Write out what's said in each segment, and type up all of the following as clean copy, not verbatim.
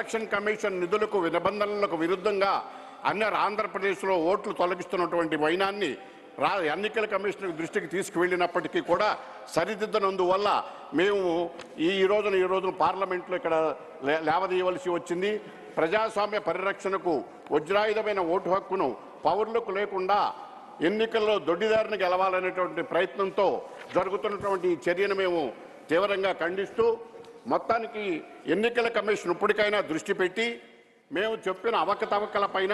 Election commission నిధులకు నిబంధనలకు విరుద్ధంగా ఆంధ్రప్రదేశ్లో ఓట్లు తొలగిస్తున్నటువంటి వైనాన్ని ఎన్నికల కమిషన్ దృష్టికి తీసుకువెళ్ళినప్పటికీ కూడా సరిదిద్దనందువల్ల మేము ఈ రోజున పార్లమెంట్లో ఇక్కడ లేవదీయవలసి వచ్చింది. ప్రజాస్వామ్య పరిరక్షణకు వజ్రాయుధమైన ఓటు హక్కును పౌరులకు లేకుండా ఎన్నికల్లో దొడ్డిదారిని గెలవాలనేటువంటి ప్రయత్నంతో జరుగుతున్నటువంటి ఈ చర్యను మేము తీవ్రంగా ఖండిస్తూ మొత్తానికి ఎన్నికల కమిషన్ ఇప్పటికైనా దృష్టి పెట్టి మేము చెప్పిన అవకతవకలపైన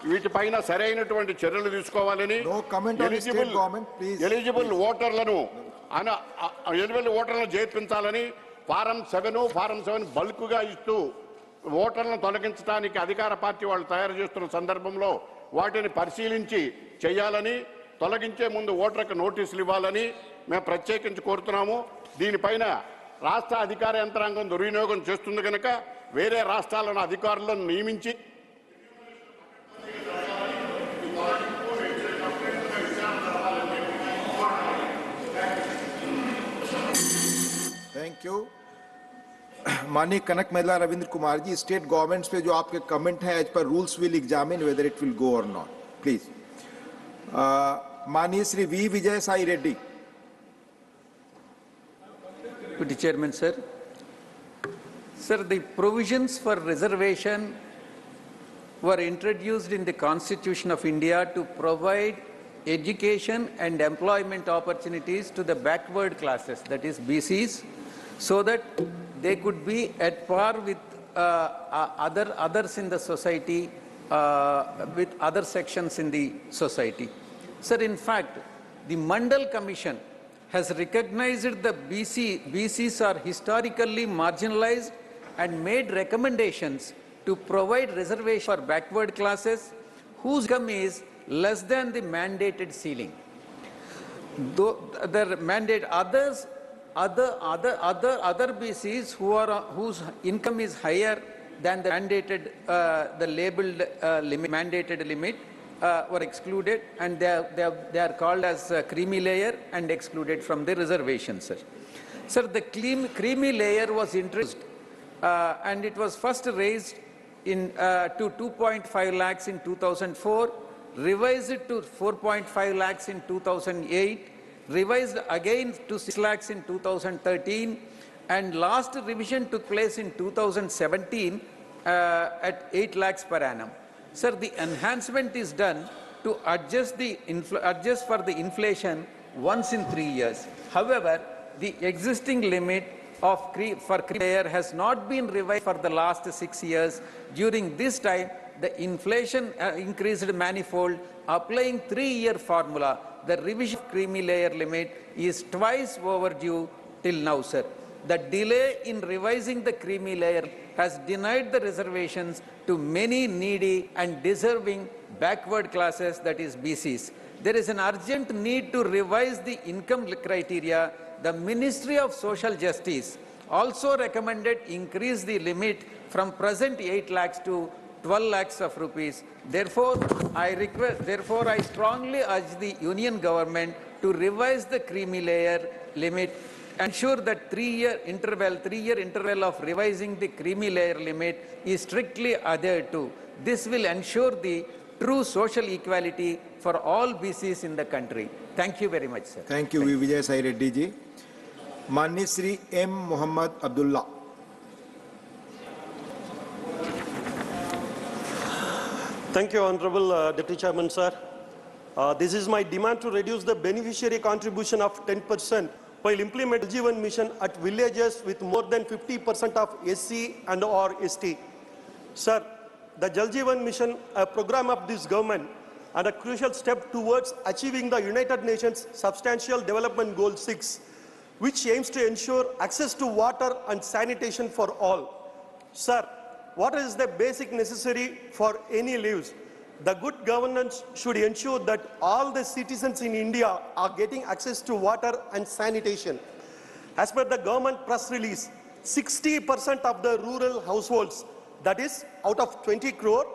వీటిపైన సరైనటువంటి చర్యలు తీసుకోవాలని ఎలిజిబుల్ ఓటర్లను చేర్పించాలని ఫారం 7 బల్క్గా ఇస్తూ ఓటర్లను తొలగించడానికి అధికార పార్టీ వాళ్ళు తయారు చేస్తున్న సందర్భంలో వాటిని పరిశీలించి చేయాలని, తొలగించే ముందు ఓటర్లకు నోటీసులు ఇవ్వాలని మేము ప్రత్యేకించి కోరుతున్నాము. దీనిపైన రాష్ట్ర అధికార యంత్రాంగం దుర్వినియోగం చేస్తుంది కనుక వేరే రాష్ట్రాలను అధికారులను నియమించి थैंक यू. माननीय Kanakamedala Ravindra Kumar ji, state governments पे जो आपके कमेंट है as per rules will examine whether it will go और नॉट, प्लीज. माननीय Shri V Vijay Sai Reddy. Deputy Chairman, sir. Sir, the provisions for reservation were introduced in the Constitution of India to provide education and employment opportunities to the backward classes, that is BCs, so that they could be at par with others in the society, with other sections in the society. Sir, in fact, the Mandal Commission has recognized the BCs are historically marginalized and made recommendations to provide reservation for backward classes whose income is less than the mandated ceiling. Though the mandate other BCs whose income is higher than the mandated, the labeled mandated limit were excluded, and they are called as creamy layer and excluded from the reservation, sir. Sir, the creamy layer was introduced and it was first raised to 2.5 lakhs in 2004, revised to 4.5 lakhs in 2008, revised again to 6 lakhs in 2013, and last revision took place in 2017 at 8 lakhs per annum. Sir, the enhancement is done to adjust for the inflation once in 3 years. However, the existing limit for creamy layer has not been revised for the last 6 years. During this time, the inflation increased manifold. Applying 3-year formula, the revision of creamy layer limit is twice overdue till now, sir. The delay in revising the creamy layer has denied the reservations to many needy and deserving backward classes, that is BCs. There is an urgent need to revise the income criteria. The Ministry of Social Justice also recommended increase the limit from present 8 lakhs to 12 lakhs of rupees. Therefore, I strongly urge the Union government to revise the creamy layer limit, ensure that 3-year interval of revising the creamy layer limit is strictly adhered to. This will ensure the true social equality for all BCs in the country. Thank you very much, sir. Thank you, Vijay Sai Reddy ji. माननीय Shri M. Muhammad Abdullah. Thank you, Honorable Deputy Chairman, sir. This is my demand to reduce the beneficiary contribution of 10% while implement Jal Jeevan Mission at villages with more than 50% of SC and or ST. Sir, the Jal Jeevan Mission, a program of this government and a crucial step towards achieving the United Nations Substantial Development Goal 6, which aims to ensure access to water and sanitation for all. Sir, what is the basic necessary for any lives? The good governance should ensure that all the citizens in India are getting access to water and sanitation. As per the government press release, 60% of the rural households, that is out of 20 crore,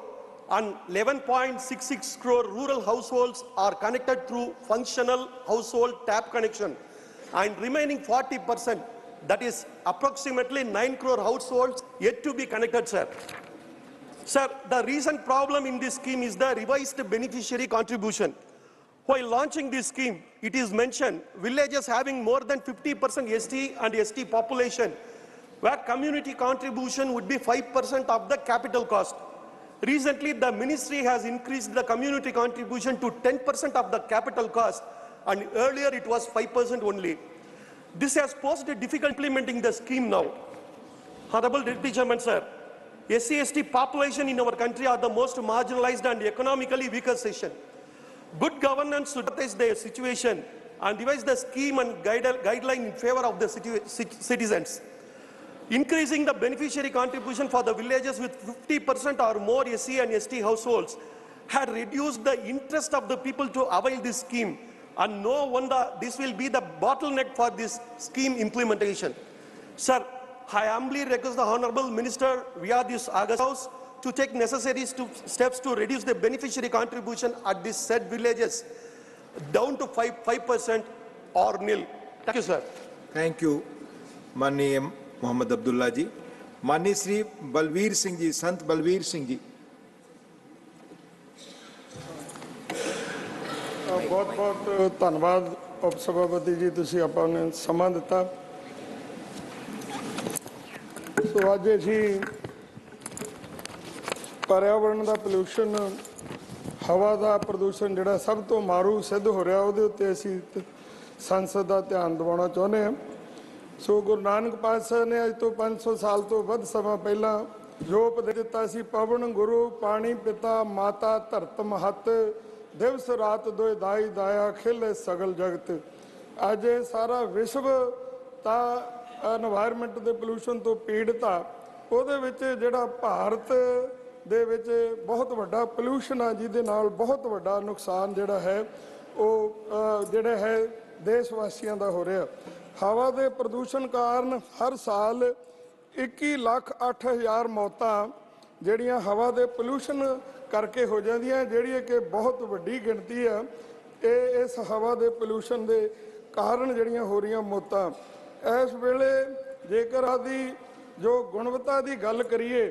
and 11.66 crore rural households are connected through functional household tap connection, and remaining 40%, That is approximately 9 crore households yet to be connected, sir. Sir, the recent problem in this scheme is the revised beneficiary contribution. While launching this scheme, it is mentioned villages having more than 50% ST and ST population, where community contribution would be 5% of the capital cost. Recently, the ministry has increased the community contribution to 10% of the capital cost, and earlier it was 5% only. This has posed a difficult implementing the scheme now. Honorable Deputy Chairman, sir, SC/ST population in our country are the most marginalized and economically weaker section. Good governance should address their situation and devise the scheme and guideline in favor of the citizens. Increasing the beneficiary contribution for the villages with 50% or more SC and ST households had reduced the interest of the people to avail this scheme, and no wonder this will be the bottleneck for this scheme implementation. Sir, I humbly request the Honorable Minister via this August House to take necessary steps to reduce the beneficiary contribution at these said villages down to 5% or nil. Thank you, sir. Thank you, Mani Mohammed Abdullah ji. Mani Sri Balveer Singh ji, Sant Balveer Singh ji. बहुत धन्यवाद उप सभापति जी, तुसी ਆਪਾਂ ਨੇ ਸਮਾਂ ਦਿੱਤਾ। ਸੋ ਅੱਜ ਅਸੀਂ पर्यावरण ਦਾ ਪੋਲੂਸ਼ਨ, ਹਵਾ ਦਾ ਪ੍ਰਦੂਸ਼ਣ ਜਿਹੜਾ ਸਭ ਤੋਂ ਮਾਰੂ ਸਿੱਧ ਹੋ ਰਿਹਾ, ਉਹਦੇ ਉੱਤੇ ਅਸੀਂ ਸੰਸਦ ਦਾ ਧਿਆਨ ਦਿਵਾਉਣਾ ਚਾਹੁੰਦੇ ਹਾਂ। ਸੋ ਗੁਰੂ ਨਾਨਕ ਪਾਤਸ਼ਾਹ ਨੇ ਅੱਜ ਤੋਂ 500 ਸਾਲ ਤੋਂ ਵੱਧ ਸਮਾਂ ਪਹਿਲਾਂ ਜੋ ਉਪਦੇਸ਼ ਦਿੱਤਾ ਸੀ, ਪਵਨ ਗੁਰੂ ਪਾਣੀ ਪਿਤਾ ਮਾਤਾ ਧਰਤ ਮਹੱਤ, ਦਿਵਸ ਰਾਤ ਦੋਇ ਦਾਈ ਦਾਇਆ ਖਿਲੇ ਸਗਲ ਜਗਤ। ਅੱਜ ਇਹ ਸਾਰਾ ਵਿਸ਼ਵ ਤਾਂ এনवायरमेंट ਦੇ ਪੋਲੂਸ਼ਨ ਤੋਂ ਪੀੜਤ ਆ, ਉਹਦੇ ਵਿੱਚ ਜਿਹੜਾ ਭਾਰਤ ਦੇ ਵਿੱਚ ਬਹੁਤ ਵੱਡਾ ਪੋਲੂਸ਼ਨ ਆ, ਜਿਹਦੇ ਨਾਲ ਬਹੁਤ ਵੱਡਾ ਨੁਕਸਾਨ ਜਿਹੜਾ ਹੈ ਉਹ ਜਿਹੜਾ ਹੈ ਦੇਸ਼ ਵਾਸੀਆਂ ਦਾ ਹੋ ਰਿਹਾ। ਹਵਾ ਦੇ ਪ੍ਰਦੂਸ਼ਣ ਕਾਰਨ ਹਰ ਸਾਲ 21,08,000 ਮੌਤਾਂ ਜਿਹੜੀਆਂ ਹਵਾ ਦੇ ਪੋਲੂਸ਼ਨ ਕਰਕੇ ਹੋ ਜਾਂਦੀਆਂ, ਜਿਹੜੀ ਕਿ ਬਹੁਤ ਵੱਡੀ ਗਿਣਤੀ ਆ। ਇਹ ਇਸ ਹਵਾ ਦੇ ਪੋਲੂਸ਼ਨ ਦੇ ਕਾਰਨ ਜਿਹੜੀਆਂ ਹੋ ਰਹੀਆਂ ਮੌਤਾਂ। ਇਸ ਵੇਲੇ ਜੇਕਰ ਆਦੀ ਜੋ ਗੁਣਵੱਤਾ ਦੀ ਗੱਲ ਕਰੀਏ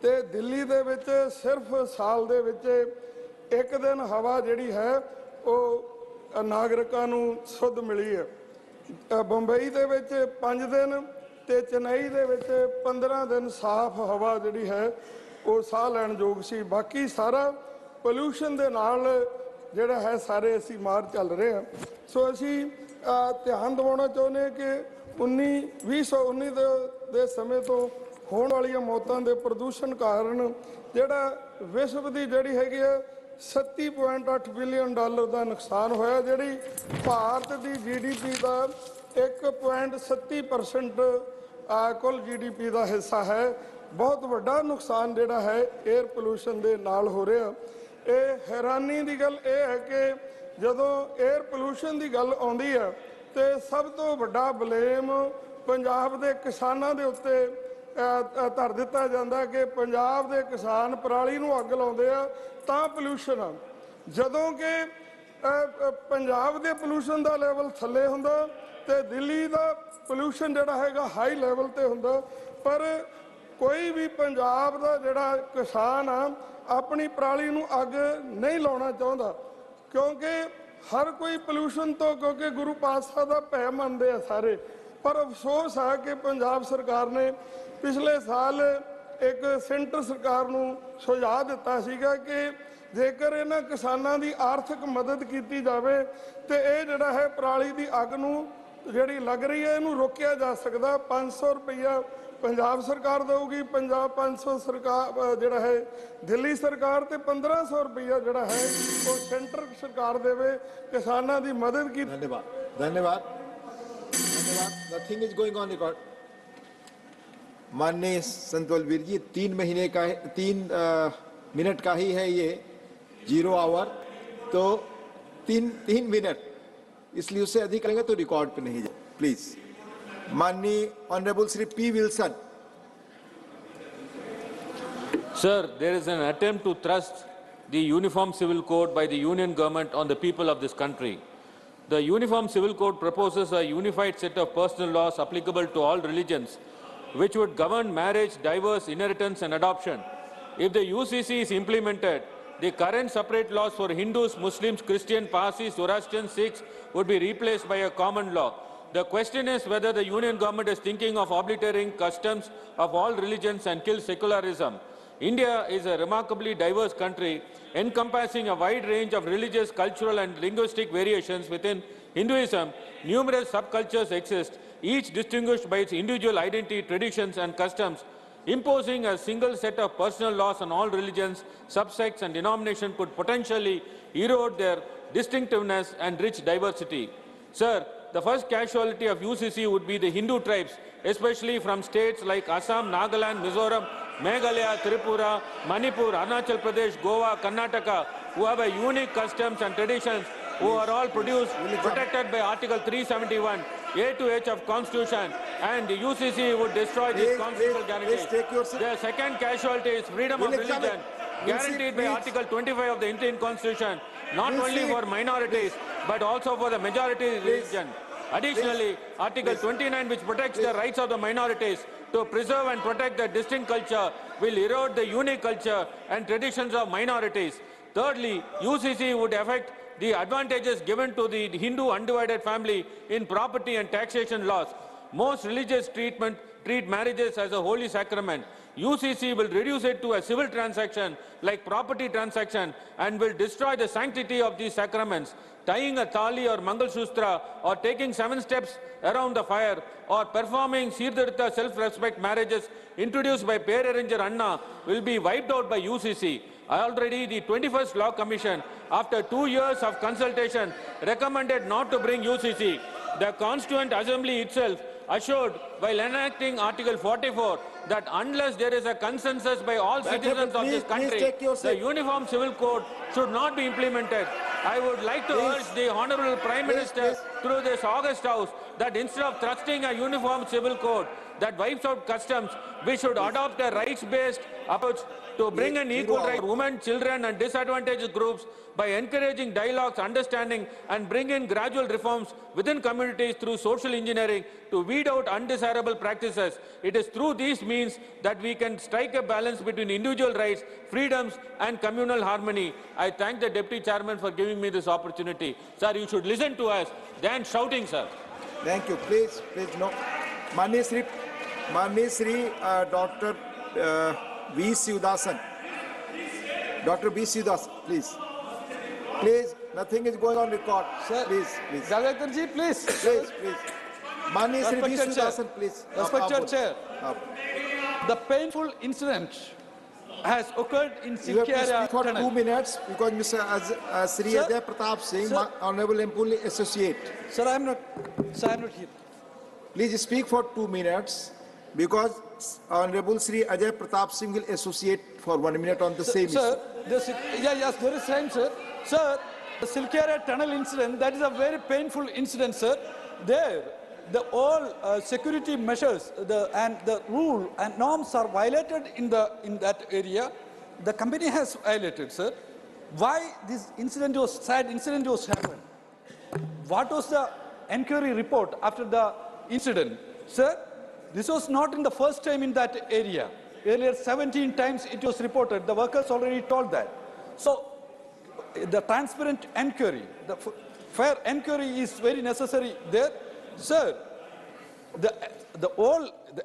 ਤੇ ਦਿੱਲੀ ਦੇ ਵਿੱਚ ਸਿਰਫ ਸਾਲ ਦੇ ਵਿੱਚ ਇੱਕ ਦਿਨ ਹਵਾ ਜਿਹੜੀ ਹੈ ਉਹ ਨਾਗਰਿਕਾਂ ਨੂੰ ਸ਼ੁੱਧ ਮਿਲੀ ਹੈ। ਬੰਬਈ ਦੇ ਵਿੱਚ 5 ਦਿਨ ਤੇ ਚੇਨਈ ਦੇ ਵਿੱਚ 15 ਦਿਨ ਸਾਫ਼ ਹਵਾ ਜਿਹੜੀ ਹੈ ਉਹ ਸਾਹ ਲੈਣ ਯੋਗ ਸੀ। ਬਾਕੀ ਸਾਰਾ ਪੋਲੂਸ਼ਨ ਦੇ ਨਾਲ ਜਿਹੜਾ ਹੈ ਸਾਰੇ ਅਸੀਂ ਮਾਰ ਚੱਲ ਰਹੇ ਹਾਂ। ਸੋ ਅਸੀਂ ਧਿਆਨ ਦਿਵਾਉਣਾ ਚਾਹੁੰਦੇ ਹਾਂ ਕਿ 2019 ਦੇ ਸਮੇਂ ਤੋਂ ਹੋਣ ਵਾਲੀਆਂ ਮੌਤਾਂ ਦੇ ਪ੍ਰਦੂਸ਼ਣ ਕਾਰਨ ਜਿਹੜਾ ਵਿਸ਼ਵ ਦੀ ਜਿਹੜੀ ਹੈਗੀ ਆ $37.8 ਬਿਲੀਅਨ ਦਾ ਨੁਕਸਾਨ ਹੋਇਆ, ਜਿਹੜੀ ਭਾਰਤ ਦੀ GDP ਦਾ 1.37% ਕੁੱਲ GDP ਦਾ ਹਿੱਸਾ ਹੈ। ਬਹੁਤ ਵੱਡਾ ਨੁਕਸਾਨ ਜਿਹੜਾ ਹੈ 에ਅਰ ਪੋਲੂਸ਼ਨ ਦੇ ਨਾਲ ਹੋ ਰਿਹਾ। ਇਹ ਹੈਰਾਨੀ ਦੀ ਗੱਲ ਇਹ ਹੈ ਕਿ ਜਦੋਂ 에ਅਰ ਪੋਲੂਸ਼ਨ ਦੀ ਗੱਲ ਆਉਂਦੀ ਹੈ ਤੇ ਸਭ ਤੋਂ ਵੱਡਾ ਬਲੇਮ ਪੰਜਾਬ ਦੇ ਕਿਸਾਨਾਂ ਦੇ ਉੱਤੇ ਧਰ ਦਿੱਤਾ ਜਾਂਦਾ ਕਿ ਪੰਜਾਬ ਦੇ ਕਿਸਾਨ ਪਰਾਲੀ ਨੂੰ ਅੱਗ ਲਾਉਂਦੇ ਆ ਤਾਂ ਪੋਲੂਸ਼ਨ ਆ, ਜਦੋਂ ਕਿ ਪੰਜਾਬ ਦੇ ਪੋਲੂਸ਼ਨ ਦਾ ਲੈਵਲ ਥੱਲੇ ਹੁੰਦਾ ਤੇ ਦਿੱਲੀ ਦਾ ਪੋਲੂਸ਼ਨ ਜਿਹੜਾ ਹੈਗਾ ਹਾਈ ਲੈਵਲ ਤੇ ਹੁੰਦਾ। ਪਰ ਕੋਈ ਵੀ ਪੰਜਾਬ ਦਾ ਜਿਹੜਾ ਕਿਸਾਨ ਆ ਆਪਣੀ ਪਰਾਲੀ ਨੂੰ ਅੱਗ ਨਹੀਂ ਲਾਉਣਾ ਚਾਹੁੰਦਾ, ਕਿਉਂਕਿ ਹਰ ਕੋਈ ਪੋਲੂਸ਼ਨ ਤੋਂ, ਕਿਉਂਕਿ ਗੁਰੂ ਪਾਤਸ਼ਾਹ ਦਾ ਭੈ ਮੰਨਦੇ ਆ ਸਾਰੇ। ਪਰ ਅਫਸੋਸ ਹੈ ਕਿ ਪੰਜਾਬ ਸਰਕਾਰ ਨੇ ਪਿਛਲੇ ਸਾਲ ਇੱਕ ਸੈਂਟਰ ਸਰਕਾਰ ਨੂੰ ਸੁਝਾਅ ਦਿੱਤਾ ਸੀਗਾ ਕਿ ਜੇਕਰ ਇਹਨਾਂ ਕਿਸਾਨਾਂ ਦੀ ਆਰਥਿਕ ਮਦਦ ਕੀਤੀ ਜਾਵੇ ਤੇ ਇਹ ਜਿਹੜਾ ਹੈ ਪਰਾਲੀ ਦੀ ਅੱਗ ਨੂੰ ਜਿਹੜੀ ਲੱਗ ਰਹੀ ਹੈ ਇਹਨੂੰ ਰੋਕਿਆ ਜਾ ਸਕਦਾ। 500 ਰੁਪਈਆ ਪੰਜਾਬ ਸਰਕਾਰ ਦੇਊਗੀ, 500 ਸਰਕਾਰ ਜਿਹੜਾ ਹੈ ਦਿੱਲੀ ਸਰਕਾਰ, ਤੇ 1500 ਰੁਪਈਆ ਜਿਹੜਾ ਹੈ ਉਹ ਸੈਂਟਰ ਸਰਕਾਰ ਦੇਵੇ ਕਿਸਾਨਾਂ ਦੀ ਮਦਦ ਕੀ। धन्यवाद धन्यवाद धन्यवाद। Nothing is going on record. माननीय संत बलवीर जी, 3 मिनट का ही है ये 0 आवर, तो 3 मिनट, इसलिए उससे अधिक करेंगे तो रिकॉर्ड पे नहीं जाए। प्लीज माननीय honourable Shri P. Wilson। Sir, there is an attempt to thrust the Uniform Civil Code by the Union government on the people of this country. The Uniform Civil Code proposes a unified set of personal laws applicable to all religions, which would govern marriage, divorce, inheritance, and adoption. If the UCC is implemented, the current separate laws for Hindus, Muslims, Christians, Parsis, Zoroastrians, Sikhs would be replaced by a common law. The question is whether the union government is thinking of obliterating customs of all religions and kill secularism. India is a remarkably diverse country encompassing a wide range of religious, cultural and linguistic variations. Within Hinduism, numerous subcultures exist, each distinguished by its individual identity, traditions and customs. Imposing a single set of personal laws on all religions, subsects and denominations could potentially erode their distinctiveness and rich diversity. Sir, the first casualty of UCC would be the Hindu tribes, especially from states like Assam, Nagaland, Mizoram, Meghalaya, Tripura, Manipur, Arunachal Pradesh, Goa, Karnataka, who have a unique customs and traditions, who are all protected by Article 371, A to H of Constitution, and the UCC would destroy these constitutional guarantees. The second casualty is freedom of religion, guaranteed by Article 25 of the Indian Constitution, not only for minorities, but also for the majority religion. Additionally, Article 29, which protects the rights of the minorities to preserve and protect their distinct culture, will erode the unique culture and traditions of minorities. Thirdly, UCC would affect the advantages given to the Hindu undivided family in property and taxation laws. Most religious treat marriages as a holy sacrament. UCC will reduce it to a civil transaction like property transaction and will destroy the sanctity of these sacraments. Tying a thali or Mangal Shustra or taking 7 steps around the fire or performing Sirdhartha self-respect marriages introduced by pair arranger Anna will be wiped out by UCC. Already the 21st Law Commission, after 2 years of consultation, recommended not to bring UCC. The Constituent Assembly itself assured while enacting Article 44 that unless there is a consensus by all citizens of this country, the Uniform Civil Code should not be implemented. I would like to urge the Honourable Prime Minister through this August House that instead of thrusting a Uniform Civil Code that wipes out customs, we should adopt a rights-based approach to bring an equal right for women, children and disadvantaged groups by encouraging dialogues, understanding and bring in gradual reforms within communities through social engineering to weed out undesirable practices. It is through these means that we can strike a balance between individual rights, freedoms and communal harmony. I thank the Deputy Chairman for giving me this opportunity. Sir, you should listen to us than shouting, sir. Thank you. Please, no. Manya Shri Dr. V. Sivasan. Dr. B. Sivasan, please. Please, nothing is going on record. Sir, please. Javadekar please. Please. Manya Shri V. Sivasan, please. Respected Chair. The painful incident has occurred in Silky You have to area speak for tunnel. 2 minutes because Mr. Sri Ajay Pratap Singh, my Honourable MP Associate. Sir, I am not here. Please speak for 2 minutes because Honourable Sri Ajay Pratap Singh will associate for 1 minute on the same issue. Sir, yes, there is time, sir. Sir, the Silky area tunnel incident, that is a very painful incident, sir. There, all security measures and the rule and norms are violated in that area. The company has violated, sir. Why this sad incident was happened? What was the inquiry report after the incident? Sir, this was not in the first time in that area. Earlier 17 times it was reported. The workers already told that. So the transparent inquiry, the fair inquiry is very necessary there. Sir, the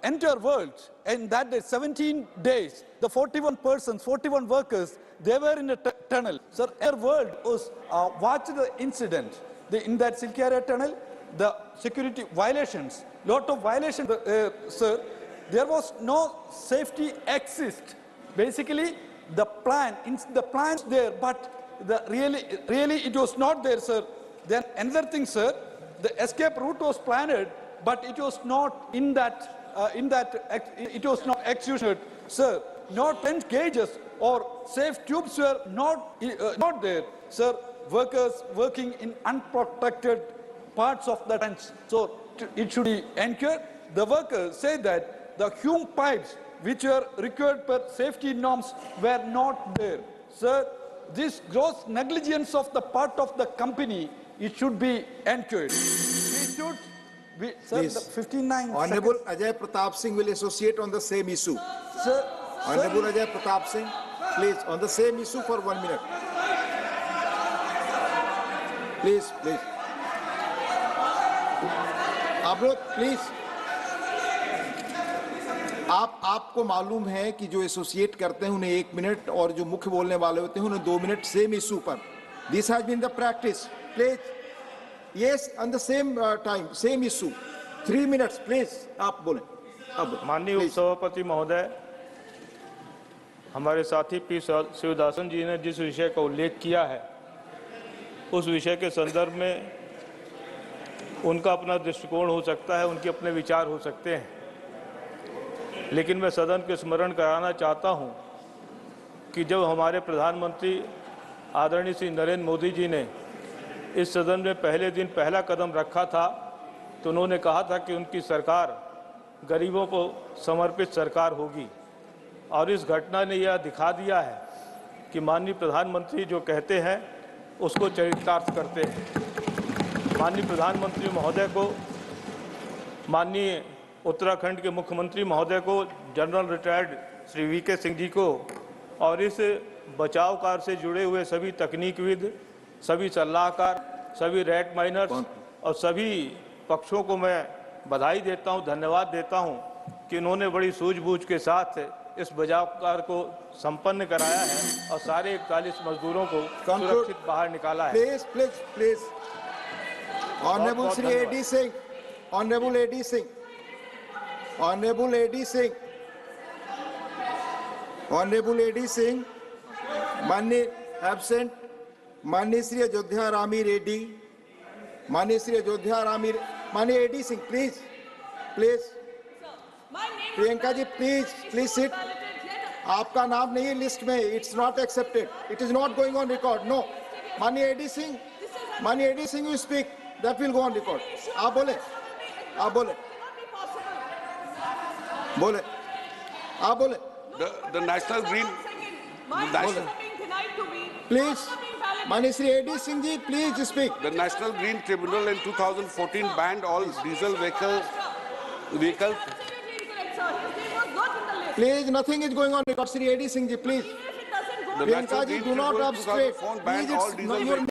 entire world, and that day, 17 days, the 41 persons, 41 workers, they were in a tunnel. Sir, entire world was watched the incident. In that Silky area tunnel, the security violations, lot of violations, sir. There was no safety exist. Basically, the plan's there, but really it was not there, sir. Then another thing, sir, the escape route was planned, but it was not it was not executed, sir. No tent gauges or safe tubes were not there, sir. Workers working in unprotected parts of the trench. So it should be ensured. The workers say that the fume pipes which were required per safety norms were not there. Sir, this gross negligence of the part of the company it should be enquired. Sir, Please. the 59 Honorable seconds. Ajay Pratap Singh will associate on the same issue. Sir, Honorable Ajay Pratap Singh, please, on the same issue for 1 minute. Please, please. आप लोग please, आपको मालूम है कि जो associate करते हैं उन्हें 1 मिनट और जो मुख्य बोलने वाले होते हैं उन्हें 2 मिनट सेम इशू पर. This has been the practice. Please, yes, on the same time, same issue, 3 minutes please. आप बोलें. अब माननीय उपसभापति महोदय, हमारे साथी पी शिवदासन जी ने जिस विषय का उल्लेख किया है उस विषय के संदर्भ में उनका अपना दृष्टिकोण हो सकता है, उनके अपने विचार हो सकते हैं, लेकिन मैं सदन के स्मरण कराना चाहता हूं कि जब हमारे प्रधानमंत्री आदरणीय श्री नरेंद्र मोदी जी ने इस सदन में पहले दिन पहला कदम रखा था तो उन्होंने कहा था कि उनकी सरकार गरीबों को समर्पित सरकार होगी, और इस घटना ने यह दिखा दिया है कि माननीय प्रधानमंत्री जो कहते हैं उसको चरितार्थ करते हैं. माननीय प्रधानमंत्री महोदय को, माननीय उत्तराखंड के मुख्यमंत्री महोदय को, general retired Shri V K Singh ji को और इस बचाव कार्य से जुड़े हुए सभी तकनीकविद, सभी सलाहकार, सभी रैट माइनर्स और सभी पक्षों को मैं बधाई देता हूं, धन्यवाद देता हूं कि उन्होंने बड़ी सूझबूझ के साथ इस बचाव कार्य को संपन्न कराया है और सारे 41 मजदूरों को सुरक्षित बाहर निकाला है. Please please please. Honourable Shri AD Singh, honourable AD Singh, honourable AD Singh, honourable AD Singh, माननीय एब्सेंट माननीय श्री अयोध्या रामी रेड्डी, माननीय श्री अयोध्या रामी, माननीय AD Singh please please. Priyanka ji please please sit. आपका नाम नहीं है लिस्ट में. It's not accepted. It is not going on record. No. माननीय एडी सिंह, माननीय AD Singh, you speak, that will go on record. आप बोले, आप बोले, बोले, आप बोले. The National Green, प्लीज, माननीय Shri AD Singh ji please speak. the National Green Tribunal in 2014 banned all diesel vehicles. Please, nothing is going on record. Shri A.D. Singh ji, please. The Priyanka National ji, Green do not Tribunal in obstruct. 2004 banned Please, all it's diesel your vehicles.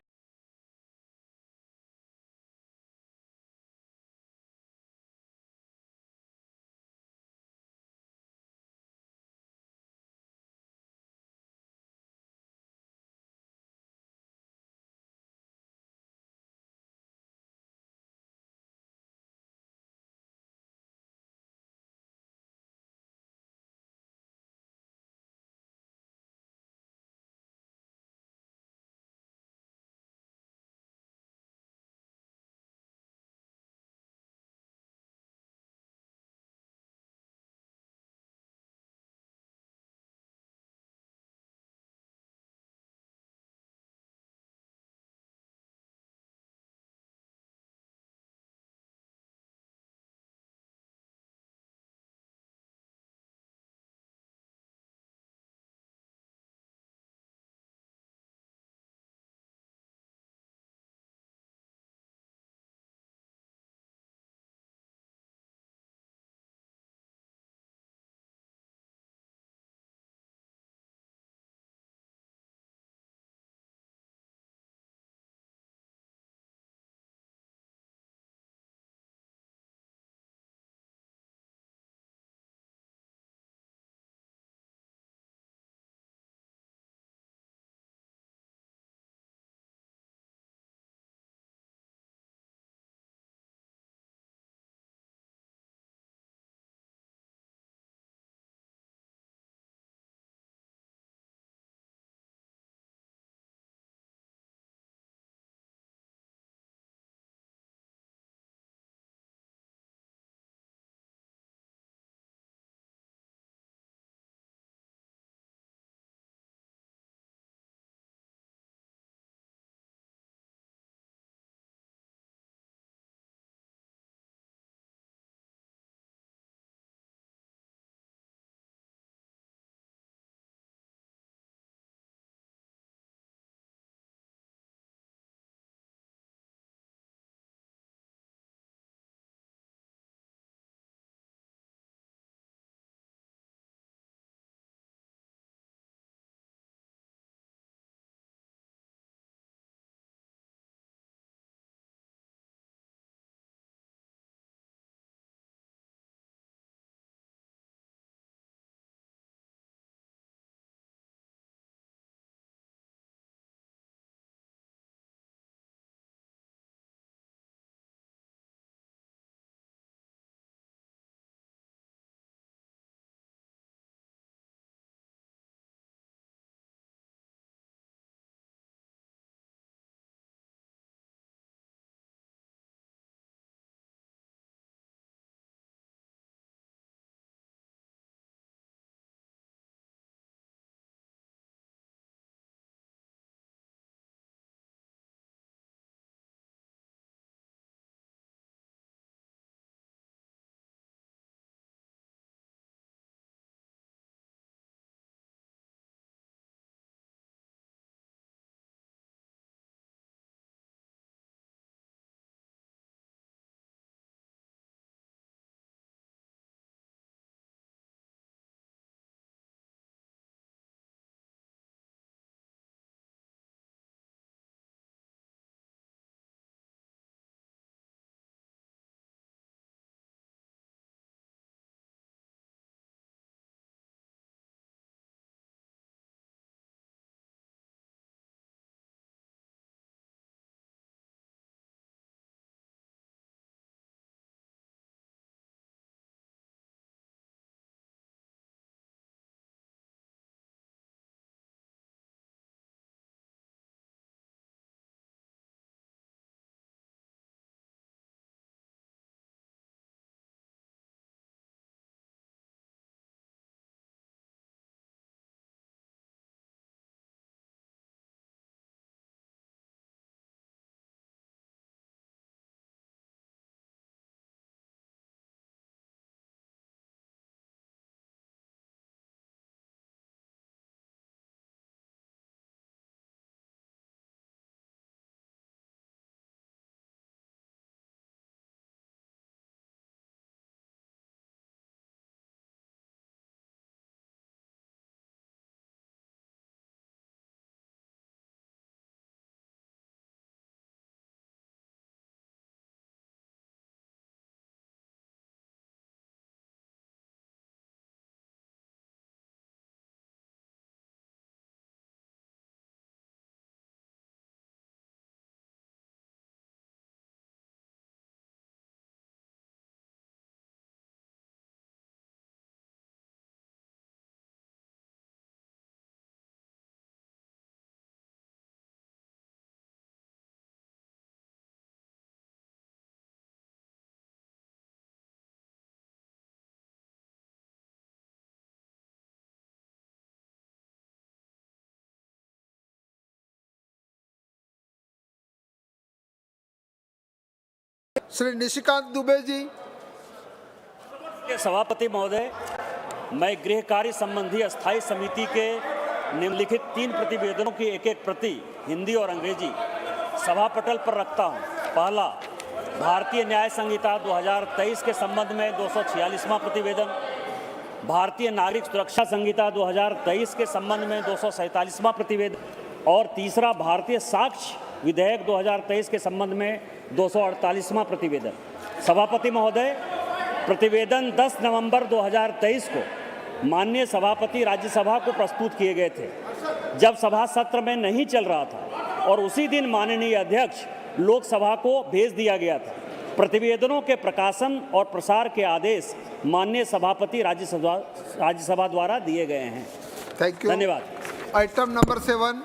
Shri Nishikant Dubey ji. सभापति महोदय, मैं गृह कार्य संबंधी अस्थायी समिति के निम्नलिखित 3 प्रतिवेदनों की एक प्रति हिंदी और अंग्रेजी सभा पटल पर रखता हूं। पहला, भारतीय न्याय संहिता 2023 के संबंध में 246वां प्रतिवेदन, भारतीय नागरिक सुरक्षा संहिता 2023 के संबंध में 247वां प्रतिवेदन और तीसरा, भारतीय साक्ष्य विधेयक 2023 के संबंध में 248वां प्रतिवेदन। सभापति महोदय, प्रतिवेदन 10 नवंबर 2023 को माननीय सभापति राज्यसभा को प्रस्तुत किए गए थे, जब सभा सत्र में नहीं चल रहा था, और उसी दिन माननीय अध्यक्ष लोकसभा को भेज दिया गया था। प्रतिवेदनों के प्रकाशन और प्रसार के आदेश माननीय सभापति राज्यसभा द्वारा दिए गए हैं। Thank you. धन्यवाद। आइटम नंबर 7,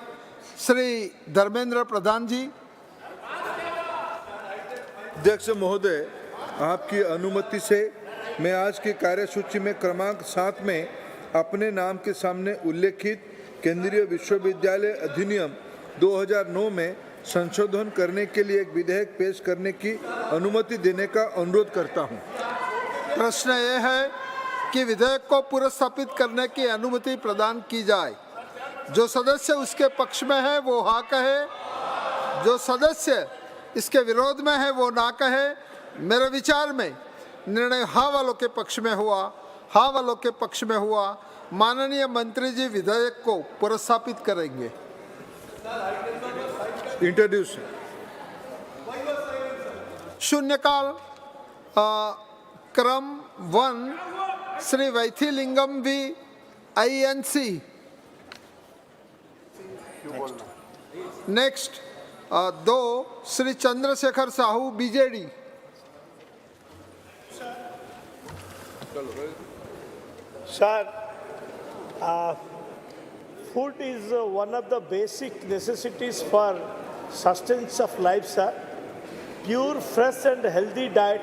श्री धर्मेंद्र प्रधान जी। अध्यक्ष महोदय, आपकी अनुमति से मैं आज की कार्यसूची में क्रमांक 7 में अपने नाम के सामने उल्लेखित केंद्रीय विश्वविद्यालय अधिनियम 2009 में संशोधन करने के लिए एक विधेयक पेश करने की अनुमति देने का अनुरोध करता हूं। प्रश्न यह है कि विधेयक को पुरस्स्थापित करने की अनुमति प्रदान की जाए। जो सदस्य उसके पक्ष में है वो हाँ कहे, जो सदस्य इसके विरोध में है वो ना कहे। मेरे विचार में निर्णय हाँ वालों के पक्ष में हुआ, हाँ वालों के पक्ष में हुआ। माननीय मंत्री जी विधेयक को पुरस्स्थापित करेंगे। इंट्रोड्यूस। शून्यकाल क्रम 1, Shri Vaithilingam V INC। Next 2, Shri Chandrasekhar Sahu BJD। Sir, food is one of the basic necessities for sustenance of life, sir. Pure, fresh and healthy diet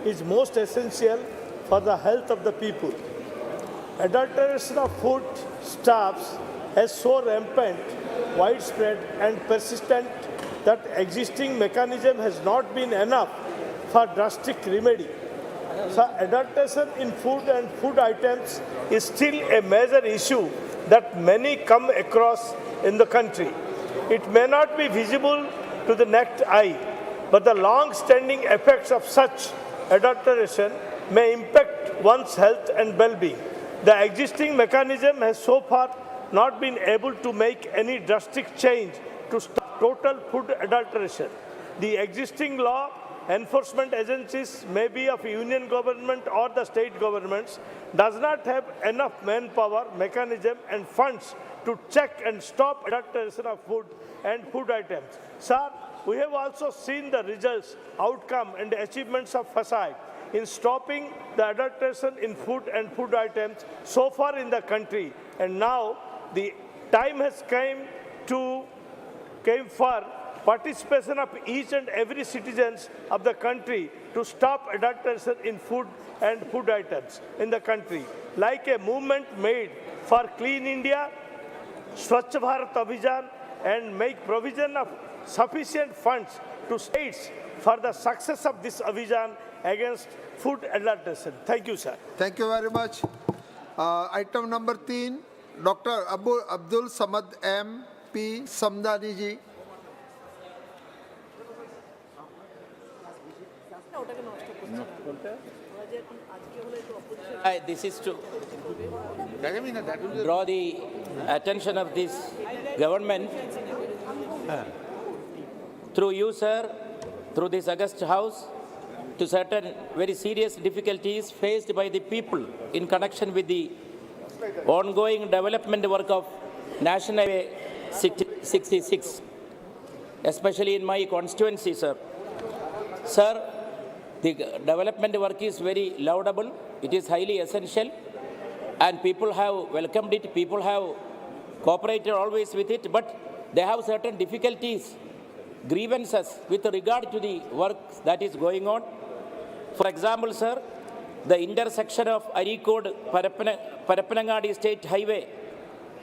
is most essential for the health of the people. Adulteration of food stuffs has so rampant, widespread and persistent that existing mechanism has not been enough for drastic remedy. So adulteration in food and food items is still a major issue that many come across in the country. It may not be visible to the naked eye, but the long-standing effects of such adulteration may impact one's health and well-being. The existing mechanism has so far not been able to make any drastic change to stop total food adulteration. The existing law enforcement agencies, may be of union government or the state governments, does not have enough manpower, mechanism and funds to check and stop adulteration of food and food items. Sir, we have also seen the results, outcome and achievements of FASAI in stopping the adulteration in food and food items so far in the country. And now the time has came for participation of each and every citizens of the country to stop adulteration in food and food items in the country. Like a movement made for Clean India, Swachh Bharat Abhijan, and make provision of sufficient funds to states for the success of this Abhijan against food adulteration. Thank you, sir. Thank you very much. Item number 3, Dr. Abdul Samad MP Samdani ji. This is to draw the attention of this government through you, sir, through this august house, to certain very serious difficulties faced by the people in connection with the ongoing development work of National Highway 66, especially in my constituency, sir. Sir, the development work is very laudable, it is highly essential, and people have welcomed it, people have cooperated always with it, but they have certain difficulties, grievances with regard to the work that is going on. For example, sir, the intersection of Arikod-Parappanangadi State Highway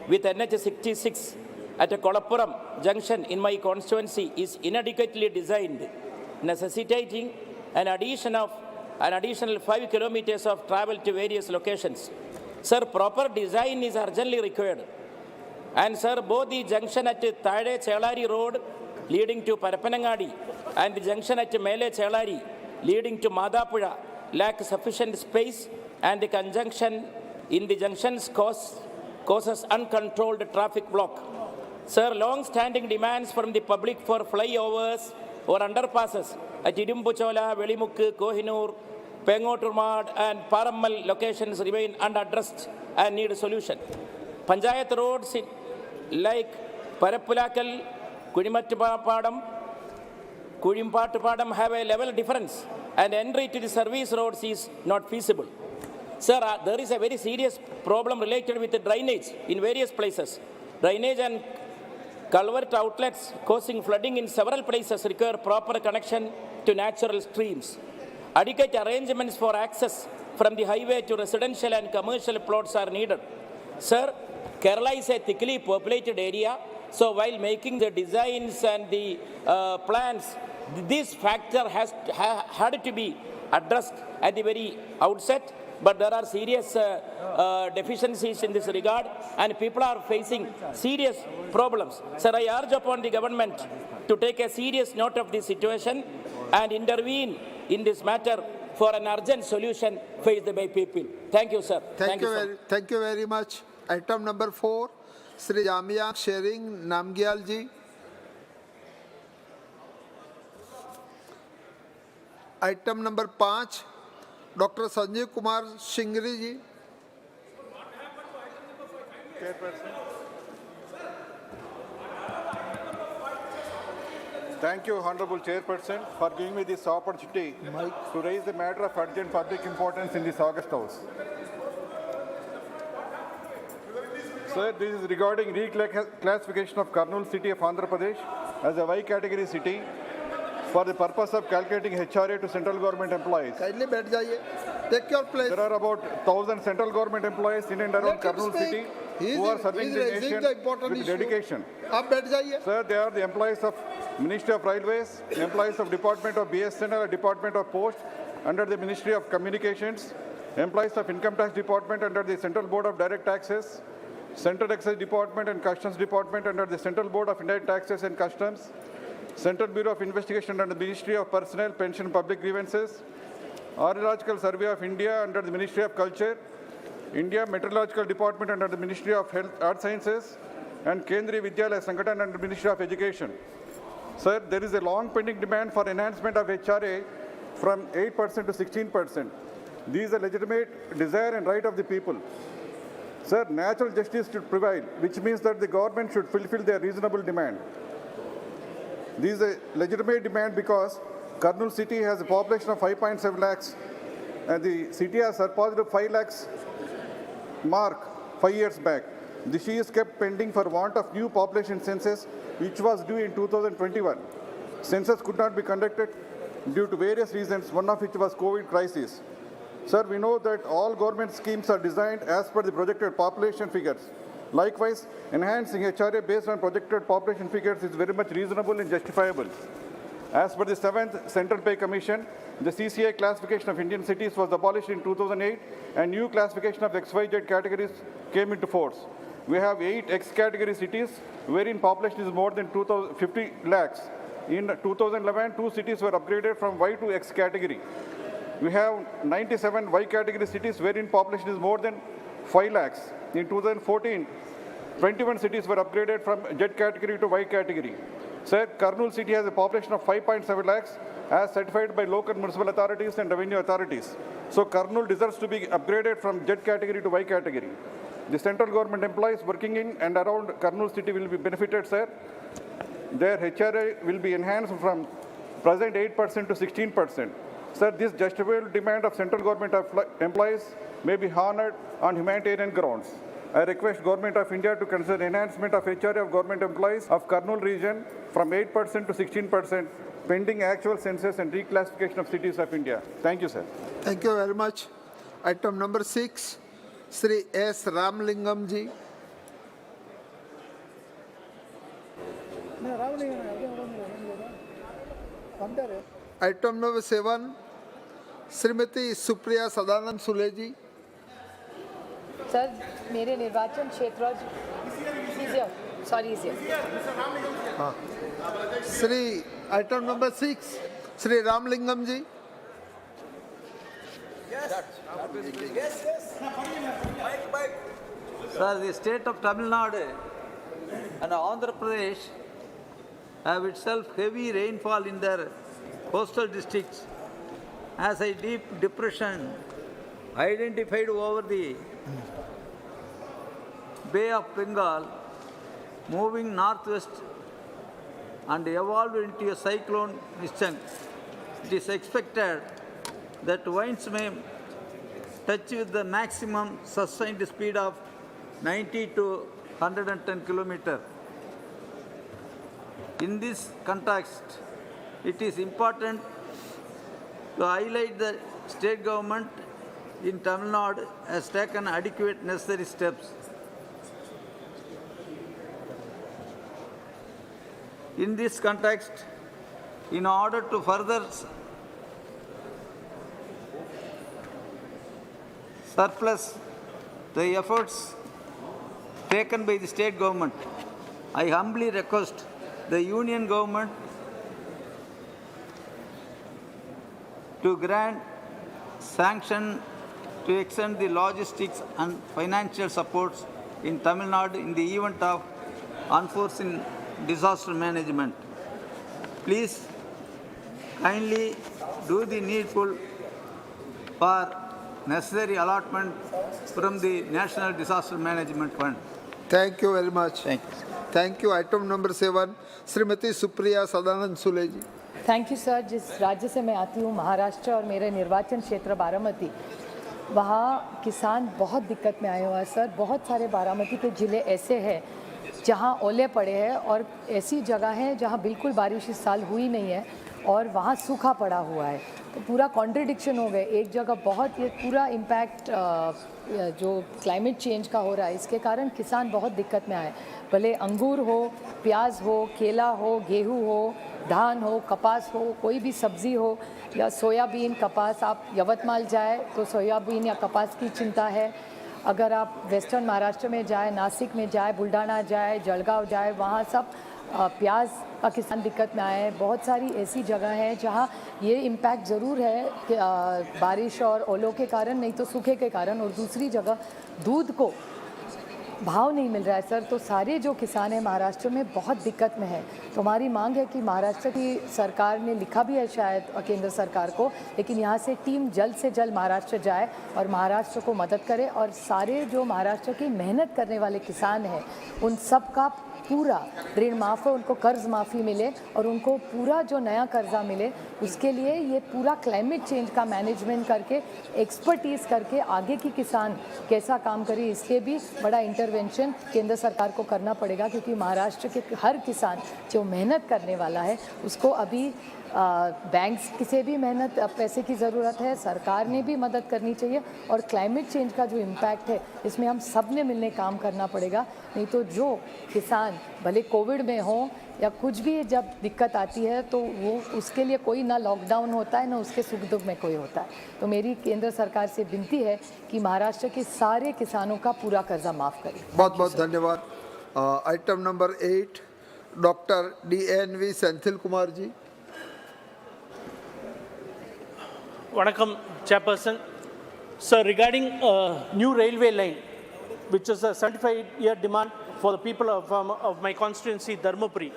with NH 66 at a Kolappuram junction in my constituency is inadequately designed, necessitating an additional 5 kilometers of travel to various locations. Sir, proper design is urgently required. And sir, both the junction at Thade Chelari Road leading to Parapanangadi and the junction at Mele Chelari leading to Madapura lack sufficient space, and the conjunction in the junctions causes uncontrolled traffic block. Sir, long-standing demands from the public for flyovers or underpasses at Idumbuchola, Velimukku, Kohinoor, Pengoturmad and Parammal locations remain unaddressed and need a solution. Panchayat roads like Parappulakal, Kudimattupadam, Kudimpattupadam have a level difference, and entry to the service roads is not feasible. Sir, there is a very serious problem related with the drainage in various places. Drainage and culvert outlets causing flooding in several places require proper connection to natural streams. Adequate arrangements for access from the highway to residential and commercial plots are needed. Sir, Kerala is a thickly populated area, so while making the designs and the plans, this factor had to be addressed at the very outset. But there are serious deficiencies in this regard, and people are facing serious problems. Sir, I urge upon the government to take a serious note of this situation and intervene in this matter for an urgent solution faced by people. Thank you, sir. Thank you very much. Item number 4, Sri Jamia Sharing Namgyal ji. Item number 5, Dr. Sanjeev Kumar Shingri ji. Thank you, Honorable Chairperson, for giving me this opportunity to raise the matter of urgent public importance in this August House. Sir, this is regarding reclassification of Kurnool city of Andhra Pradesh as a Y category city for the purpose of calculating HRA to central government employees. Kindly बैठ जाइए. Take your place. There are about 1,000 central government employees in and around Kurnool city who are serving the nation with dedication. आप बैठ जाइए. Sir, they are the employees of Ministry of Railways, employees of Department of BSNL, Department of Post under the Ministry of Communications, employees of Income Tax Department under the Central Board of Direct Taxes, Central Excise Department and Customs Department under the Central Board of Indirect Taxes and Customs, Central Bureau of Investigation under the Ministry of Personnel, Pension, Public Grievances, Archaeological Survey of India under the Ministry of Culture, India Meteorological Department under the Ministry of Health, Earth Sciences, and Kendriya Vidyalaya Sangathan under the Ministry of Education. Sir, there is a long pending demand for enhancement of HRA from 8% to 16%. These are legitimate desire and right of the people. Sir, natural justice should prevail, which means that the government should fulfill their reasonable demand. This is a legitimate demand because Kurnool city has a population of 5.7 lakhs and the city has surpassed the 5 lakhs mark 5 years back. The issue is kept pending for want of new population census, which was due in 2021. Census could not be conducted due to various reasons, one of which was COVID crisis. Sir, we know that all government schemes are designed as per the projected population figures. Likewise, enhancing HRA based on projected population figures is very much reasonable and justifiable. As per the 7th Central Pay Commission, the CCI classification of Indian cities was abolished in 2008 and new classification of XYZ categories came into force. We have 8 X category cities wherein population is more than 50 lakhs. In 2011, 2 cities were upgraded from Y to X category. We have 97 Y category cities wherein population is more than 5 lakhs. In 2014, 21 cities were upgraded from Z category to Y category. Sir, Kurnool city has a population of 5.7 lakhs as certified by local municipal authorities and revenue authorities. So Kurnool deserves to be upgraded from Z category to Y category. The central government employees working in and around Kurnool city will be benefited, sir. Their HRA will be enhanced from present 8% to 16%. Sir, this justifiable demand of central government employees may be honored on humanitarian grounds. I request Government of India to consider enhancement of HRA of government employees of Kurnool region from 8% to 16%, pending actual census and reclassification of cities of India. Thank you, sir. Thank you very much. Item number 6, Sri S. Ramlingam ji. Item number 7 Shrimati Supriya Sadanand Sule ji. Sir मेरे निर्वाचन क्षेत्र हाँ Shri item number 6 Shri Ramlingam ji. Sir, the state of Tamil Nadu and Andhra Pradesh have itself heavy rainfall in their coastal districts as a deep depression identified over the Bay of Bengal moving northwest and evolved into a cyclone system. It is expected that winds may touch with the maximum sustained speed of 90 to 110 km. In this context, it is important to highlight the state government in Tamil Nadu has taken adequate necessary steps. In this context, in order to further surplus the efforts taken by the state government, I humbly request the union government to grant sanction to extend the logistics and financial supports in Tamil Nadu in the event of unforeseen disaster management. Please kindly do the needful for necessary allotment from the National Disaster Management Fund. Thank you very much. Thank you. Thank you. Item number 7 Shrimati Supriya Sadanand Sule ji. Thank you sir. जिस राज्य से मैं आती हूँ महाराष्ट्र और मेरे निर्वाचन क्षेत्र बारामती, वहाँ किसान बहुत दिक्कत में आए हुए हैं सर। बहुत सारे बारामती के ज़िले ऐसे हैं जहाँ ओले पड़े हैं और ऐसी जगह है जहाँ बिल्कुल बारिश इस साल हुई नहीं है और वहाँ सूखा पड़ा हुआ है। तो पूरा कॉन्ट्रडिक्शन हो गए। एक जगह बहुत ये पूरा इम्पैक्ट जो क्लाइमेट चेंज का हो रहा है इसके कारण किसान बहुत दिक्कत में आए। भले अंगूर हो, प्याज हो, केला हो, गेहूँ हो, धान हो, कपास हो, कोई भी सब्ज़ी हो या सोयाबीन, कपास। आप यवतमाल जाए तो सोयाबीन या कपास की चिंता है। अगर आप वेस्टर्न महाराष्ट्र में जाए, नासिक में जाए, बुल्ढाना जाए, जलगांव जाए, वहाँ सब प्याज का किसान दिक्कत में आए हैं। बहुत सारी ऐसी जगह हैं जहाँ ये इम्पैक्ट ज़रूर है कि बारिश और ओलों के कारण, नहीं तो सूखे के कारण। और दूसरी जगह दूध को भाव नहीं मिल रहा है सर। तो सारे जो किसान हैं महाराष्ट्र में बहुत दिक्कत में है। तो हमारी मांग है कि महाराष्ट्र की सरकार ने लिखा भी है शायद केंद्र सरकार को, लेकिन यहाँ से टीम जल्द से जल्द महाराष्ट्र जाए और महाराष्ट्र को मदद करे और सारे जो महाराष्ट्र की मेहनत करने वाले किसान हैं उन सब का पूरा ऋण माफ़ हो, उनको कर्ज माफ़ी मिले और उनको पूरा जो नया कर्जा मिले। उसके लिए ये पूरा क्लाइमेट चेंज का मैनेजमेंट करके एक्सपर्टीज़ करके आगे की किसान कैसा काम करे, इसलिए भी बड़ा इंटरवेंशन केंद्र सरकार को करना पड़ेगा। क्योंकि महाराष्ट्र के हर किसान जो मेहनत करने वाला है उसको अभी बैंक्स से भी मेहनत पैसे की ज़रूरत है, सरकार ने भी मदद करनी चाहिए और क्लाइमेट चेंज का जो इम्पैक्ट है इसमें हम सब ने मिलने काम करना पड़ेगा। नहीं तो जो किसान भले कोविड में हो या कुछ भी जब दिक्कत आती है तो वो उसके लिए कोई ना लॉकडाउन होता है ना उसके सुख दुख में कोई होता है। तो मेरी केंद्र सरकार से विनती है कि महाराष्ट्र के सारे किसानों का पूरा कर्जा माफ़ करें। बहुत बहुत धन्यवाद। Item number 8 doctor DNV Senthil Kumar ji. Vanakkam, Chairperson. So regarding new railway line, which is a 75-year demand for the people of my constituency, Dharmapuri,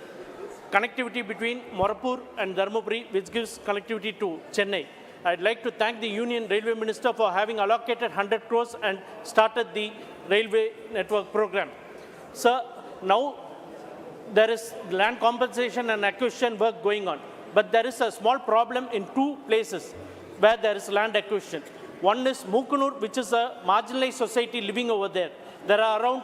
connectivity between Morapur and Dharmapuri, which gives connectivity to Chennai. I'd like to thank the Union Railway Minister for having allocated 100 crores and started the railway network program. Sir, now there is land compensation and acquisition work going on, but there is a small problem in two places where there is land acquisition. One is Mukunur, which is a marginalized society living over there. There are around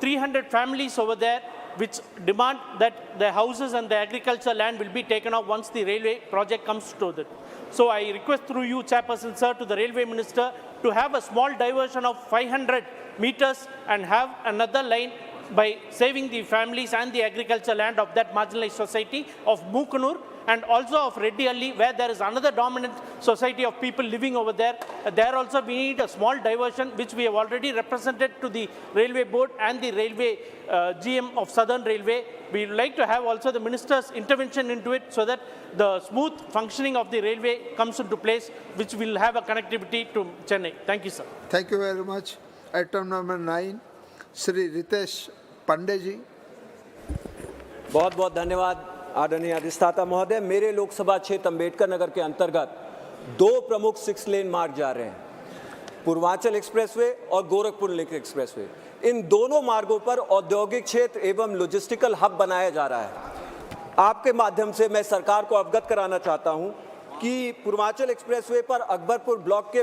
300 families over there which demand that the houses and the agricultural land will be taken off once the railway project comes to it. So I request through you, Chairperson, sir, to the Railway Minister to have a small diversion of 500 meters and have another line by saving the families and the agricultural land of that marginalized society of Mukunur and also of Reddy Alli, where there is another dominant society of people living over there. There also we need a small diversion, which we have already represented to the Railway Board and the Railway GM of Southern Railway. We would like to have also the minister's intervention into it so that the smooth functioning of the railway comes into place, which will have a connectivity to Chennai. Thank you, sir. Thank you very much. Item number 9, Shri Ritesh Pandey ji. बहुत बहुत धन्यवाद आदरणीय अधिष्ठाता महोदय। मेरे लोकसभा क्षेत्र अंबेडकर नगर के अंतर्गत 2 प्रमुख 6 लेन मार्ग जा रहे हैं, पूर्वांचल एक्सप्रेसवे और गोरखपुर लिंक एक्सप्रेसवे। इन दोनों मार्गों पर औद्योगिक क्षेत्र एवं लॉजिस्टिकल हब बनाया जा रहा है। आपके माध्यम से मैं सरकार को अवगत कराना चाहता हूं कि पूर्वांचल एक्सप्रेसवे पर अकबरपुर ब्लॉक के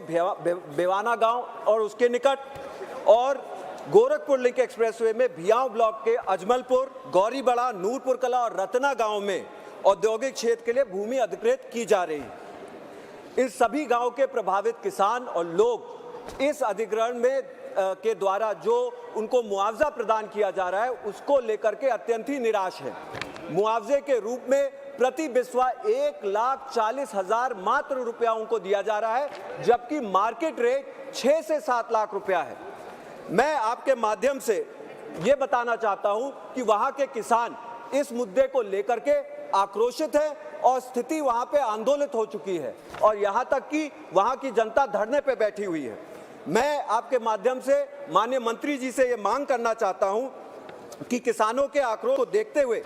बेवाना गांव और उसके निकट और गोरखपुर लिंक एक्सप्रेसवे में भियाव ब्लॉक के अजमलपुर, गौरीबड़ा, नूरपुर कला और रतना गांव में औद्योगिक क्षेत्र के लिए भूमि अधिकृत की जा रही है। इन सभी गांव के प्रभावित किसान और लोग इस अधिग्रहण में के द्वारा जो उनको मुआवजा प्रदान किया जा रहा है उसको लेकर के अत्यंत ही निराश है। मुआवजे के रूप में प्रति बिस्वा 1,40,000 मात्र रुपया उनको दिया जा रहा है, जबकि मार्केट रेट 6 से 7 लाख रुपया है। मैं आपके माध्यम से ये बताना चाहता हूं कि वहां के किसान इस मुद्दे को लेकर के आक्रोशित है और स्थिति वहां पे आंदोलित हो चुकी है और यहां तक कि वहां की जनता धरने पे बैठी हुई है। मैं आपके माध्यम से माननीय मंत्री जी से ये मांग करना चाहता हूं कि किसानों के आक्रोश को देखते हुए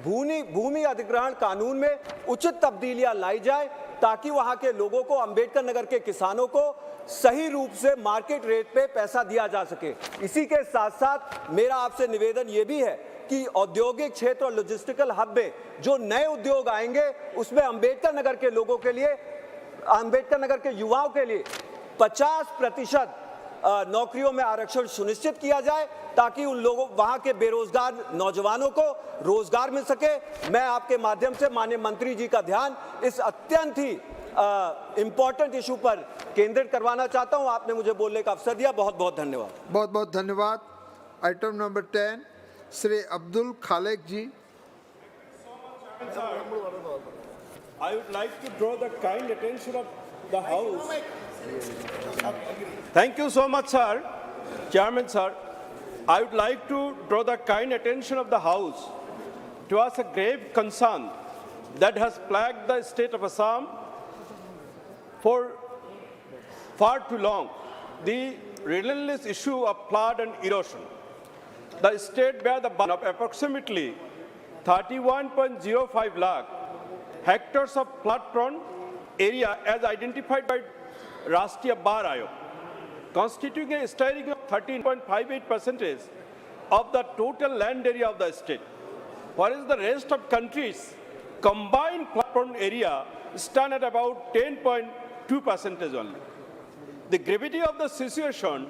भूमि अधिग्रहण कानून में उचित तब्दीलियां लाई जाए ताकि वहां के लोगों को, अंबेडकर नगर के किसानों को सही रूप से मार्केट रेट पे पैसा दिया जा सके। इसी के साथ साथ मेरा आपसे निवेदन ये भी है कि औद्योगिक क्षेत्र और लॉजिस्टिकल हब में जो नए उद्योग आएंगे उसमें अंबेडकर नगर के लोगों के लिए, अंबेडकर नगर के युवाओं के लिए 50% नौकरियों में आरक्षण सुनिश्चित किया जाए ताकि उन लोगों, वहां के बेरोजगार नौजवानों को रोजगार मिल सके। मैं आपके माध्यम से माननीय मंत्री जी का ध्यान इस अत्यंत ही इंपॉर्टेंट इशू पर केंद्रित करवाना चाहता हूं। आपने मुझे बोलने का अवसर दिया, बहुत बहुत धन्यवाद। बहुत बहुत धन्यवाद। Item number 10, Shri Abdul Khaleque ji. I would like to draw the kind attention of the House. Thank you so much, sir. Chairman, sir. I would like to draw the kind attention of the House towards a grave concern that has plagued the state of Assam for far too long, the relentless issue of flood and erosion. The state bears the burden of approximately 31.05 lakh hectares of flood-prone area as identified by Rashtriya Bar Ayog, constituting a staggering of 13.58% of the total land area of the state, whereas the rest of countries combined flood-prone area stand at about 10.2% only. The gravity of the situation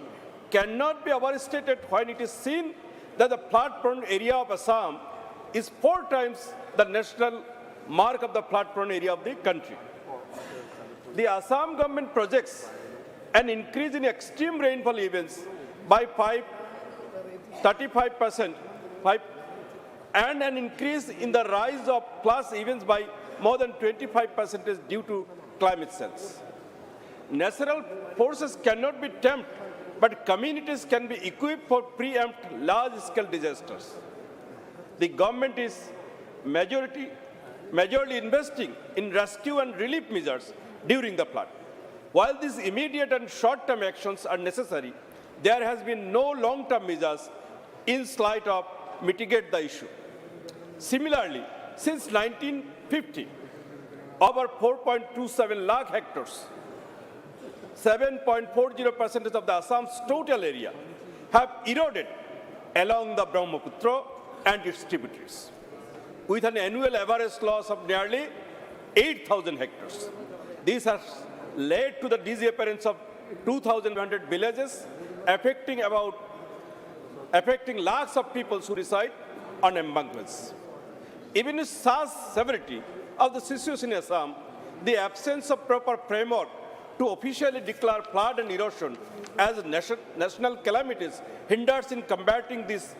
cannot be overstated when it is seen that the flood-prone area of Assam is 4 times the national mark of the flood-prone area of the country. The Assam government projects an increase in extreme rainfall events by 35%, and an increase in the rise of plus events by more than 25% due to climate change. Natural forces cannot be tamed, but communities can be equipped for preempt large-scale disasters. The government is majorly investing in rescue and relief measures during the flood. While these immediate and short-term actions are necessary, there has been no long-term measures in sight of mitigate the issue. Similarly, since 1950, over 4.27 lakh hectares, 7.40% of the Assam's total area, have eroded along the Brahmaputra and its tributaries, with an annual average loss of nearly 8,000 hectares. This has led to the disappearance of 2,100 villages, affecting lakhs of people who reside on embankments. Even with such severity of the situation in Assam, the absence of proper framework to officially declare flood and erosion as national calamities hinders in combating this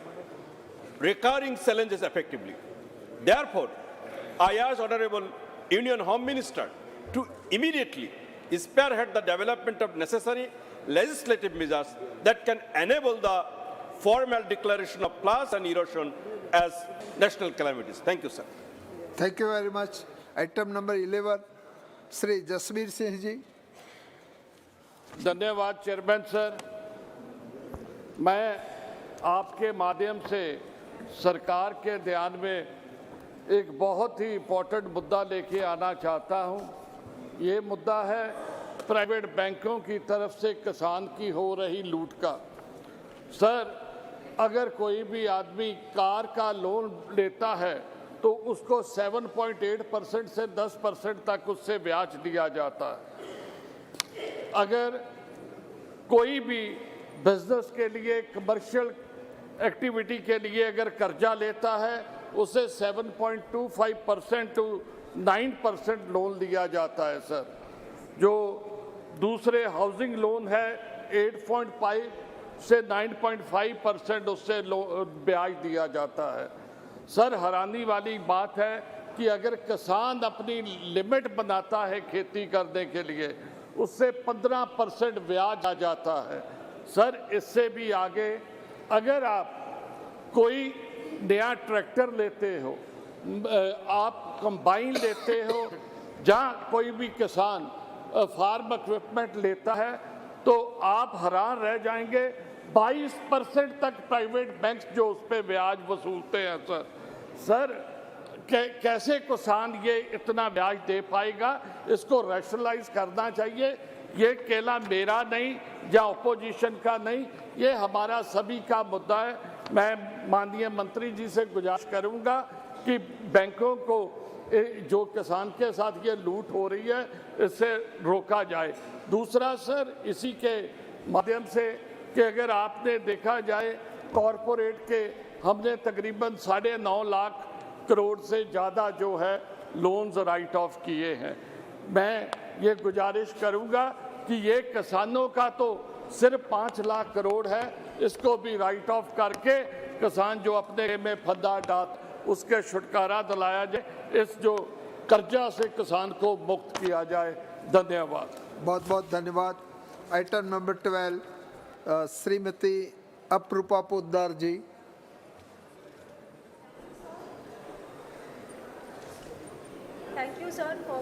recurring challenges effectively. Therefore, I ask Honorable Union Home Minister to immediately spearhead the development of necessary legislative measures that can enable the formal declaration of floods and erosion as national calamities. Thank you, sir. Thank you very much. Item number 11, Shri Jasmeer Singh ji. धन्यवाद chairman sir. मैं आपके माध्यम से सरकार के ध्यान में एक बहुत ही इम्पोर्टेंट मुद्दा लेके आना चाहता हूं। ये मुद्दा है प्राइवेट बैंकों की तरफ से किसान की हो रही लूट का। सर, अगर कोई भी आदमी कार का लोन लेता है तो उसको 7.8% से 10% तक उससे ब्याज दिया जाता है। अगर कोई भी बिजनेस के लिए, कमर्शियल एक्टिविटी के लिए अगर कर्जा लेता है उसे 7.25% टू 9% लोन दिया जाता है सर। जो दूसरे हाउसिंग लोन है 8.5 से 9.5% उससे ब्याज दिया जाता है। सर, हैरानी वाली बात है कि अगर किसान अपनी लिमिट बनाता है खेती करने के लिए उससे 15% ब्याज आ जाता है। सर, इससे भी आगे अगर आप कोई नया ट्रैक्टर लेते हो, आप कंबाइन लेते हो, जहाँ कोई भी किसान फार्म इक्विपमेंट लेता है तो आप हैरान रह जाएंगे 22% तक प्राइवेट बैंक्स जो उस पर ब्याज वसूलते हैं सर। सर, कैसे किसान ये इतना ब्याज दे पाएगा? इसको रैशनलाइज करना चाहिए। ये केवल मेरा नहीं या अपोजिशन का नहीं, ये हमारा सभी का मुद्दा है। मैं माननीय मंत्री जी से गुजारिश करूंगा कि बैंकों को जो किसान के साथ ये लूट हो रही है इससे रोका जाए। दूसरा सर, इसी के माध्यम से कि अगर आपने देखा जाए कॉरपोरेट के हमने तकरीबन 9.5 लाख करोड़ से ज़्यादा जो है लोन्स राइट ऑफ किए हैं। मैं ये गुजारिश करूंगा कि ये किसानों का तो सिर्फ 5 लाख करोड़ है, इसको भी राइट ऑफ करके किसान जो अपने में फंदा डाल उसके छुटकारा दिलाया जाए, इस जो कर्जा से किसान को मुक्त किया जाए। धन्यवाद। बहुत बहुत धन्यवाद। Item number 12, Shrimati Aparupa Poddar ji. Thank you, sir, for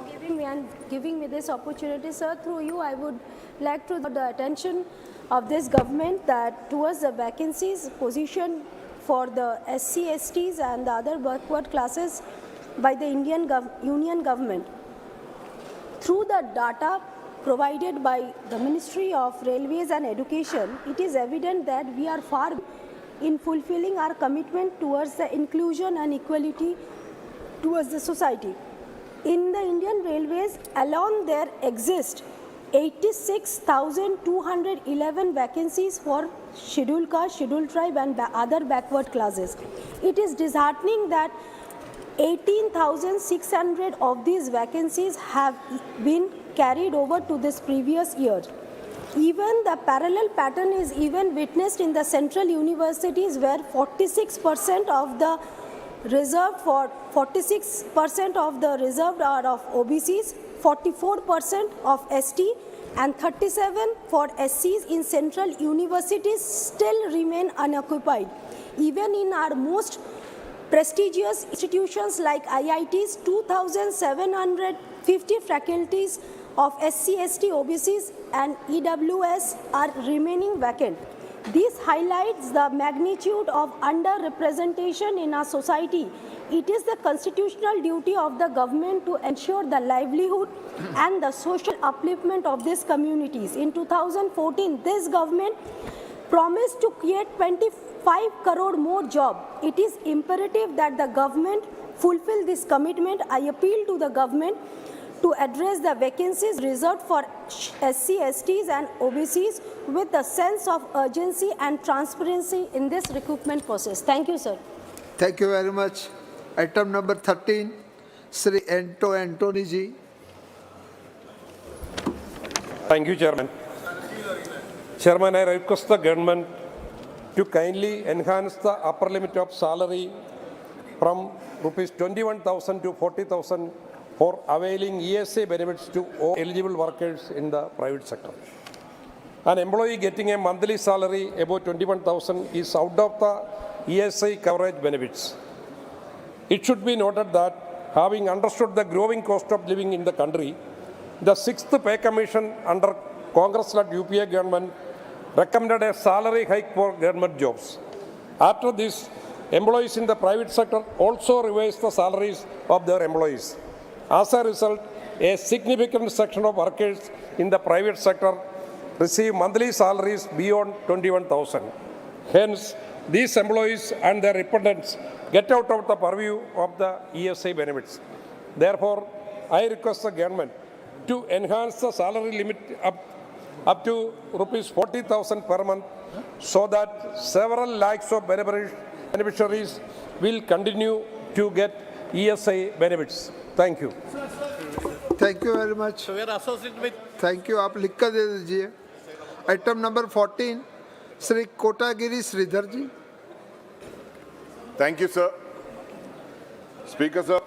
giving me this opportunity, sir. Through you, I would like to draw the attention of this government that towards the vacancies position for the SC, STs and the other backward classes by the Union government. Through the data provided by the Ministry of Railways and Education, it is evident that we are far in fulfilling our commitment towards the inclusion and equality towards the society. In the Indian Railways alone, there exist 86,211 vacancies for scheduled caste, scheduled tribe and other backward classes. It is disheartening that 18,600 of these vacancies have been carried over to this previous year. Even the parallel pattern is even witnessed in the central universities where 46% of the reserved are of OBCs, 44% of ST and 37% for SCs in central universities still remain unoccupied. Even in our most prestigious institutions like IITs, 2,750 faculties of SC, ST, OBCs and EWS are remaining vacant. This highlights the magnitude of underrepresentation in our society. It is the constitutional duty of the government to ensure the livelihood and the social upliftment of these communities. In 2014, this government promised to create 25 crore more jobs. It is imperative that the government fulfill this commitment. I appeal to the government to address the vacancies reserved for SC, STs and OBCs with a sense of urgency and transparency in this recruitment process. Thank you, sir. Thank you very much. Item number 13, Sri Antony ji. Thank you, Chairman. Chairman, I request the government to kindly enhance the upper limit of salary from rupees 21,000 to 40,000 for availing ESA benefits to all eligible workers in the private sector. An employee getting a monthly salary above 21,000 is out of the ESA coverage benefits. It should be noted that, having understood the growing cost of living in the country, the 6th Pay Commission under Congress-led UPA government recommended a salary hike for government jobs. After this, employees in the private sector also revised the salaries of their employees. As a result, a significant section of workers in the private sector receive monthly salaries beyond 21,000. Hence, these employees and their dependents get out of the purview of the ESA benefits. Therefore, I request the government to enhance the salary limit up to rupees 40,000 per month so that several lakhs of beneficiaries will continue to get ESA benefits. Thank you. Thank you very much. So we are associated with. Thank you. आप लिख कर दे दीजिए. Item number 14, Sri Kotagiri Sridhar ji. Thank you, sir. Speaker, sir.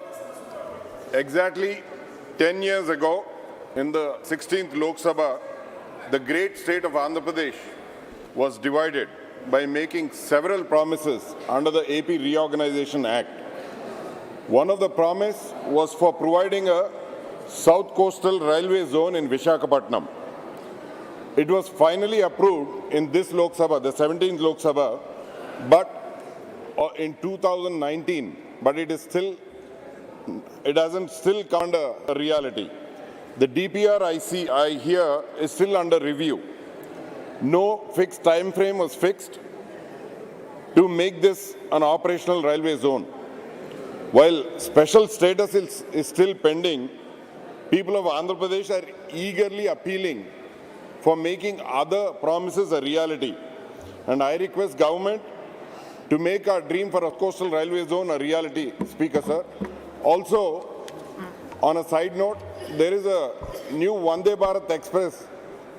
Exactly 10 years ago, in the 16th Lok Sabha, the great state of Andhra Pradesh was divided by making several promises under the AP Reorganization Act. One of the promise was for providing a South Coastal Railway Zone in Visakhapatnam. It was finally approved in this Lok Sabha, the 17th Lok Sabha, but in 2019, but it hasn't still come under reality. The DPR I hear is still under review. No fixed time frame was fixed to make this an operational railway zone. While special status is still pending, people of Andhra Pradesh are eagerly appealing for making other promises a reality. And I request government to make our dream for a coastal railway zone a reality, Speaker, sir. Also, on a side note, there is a new Vande Bharat Express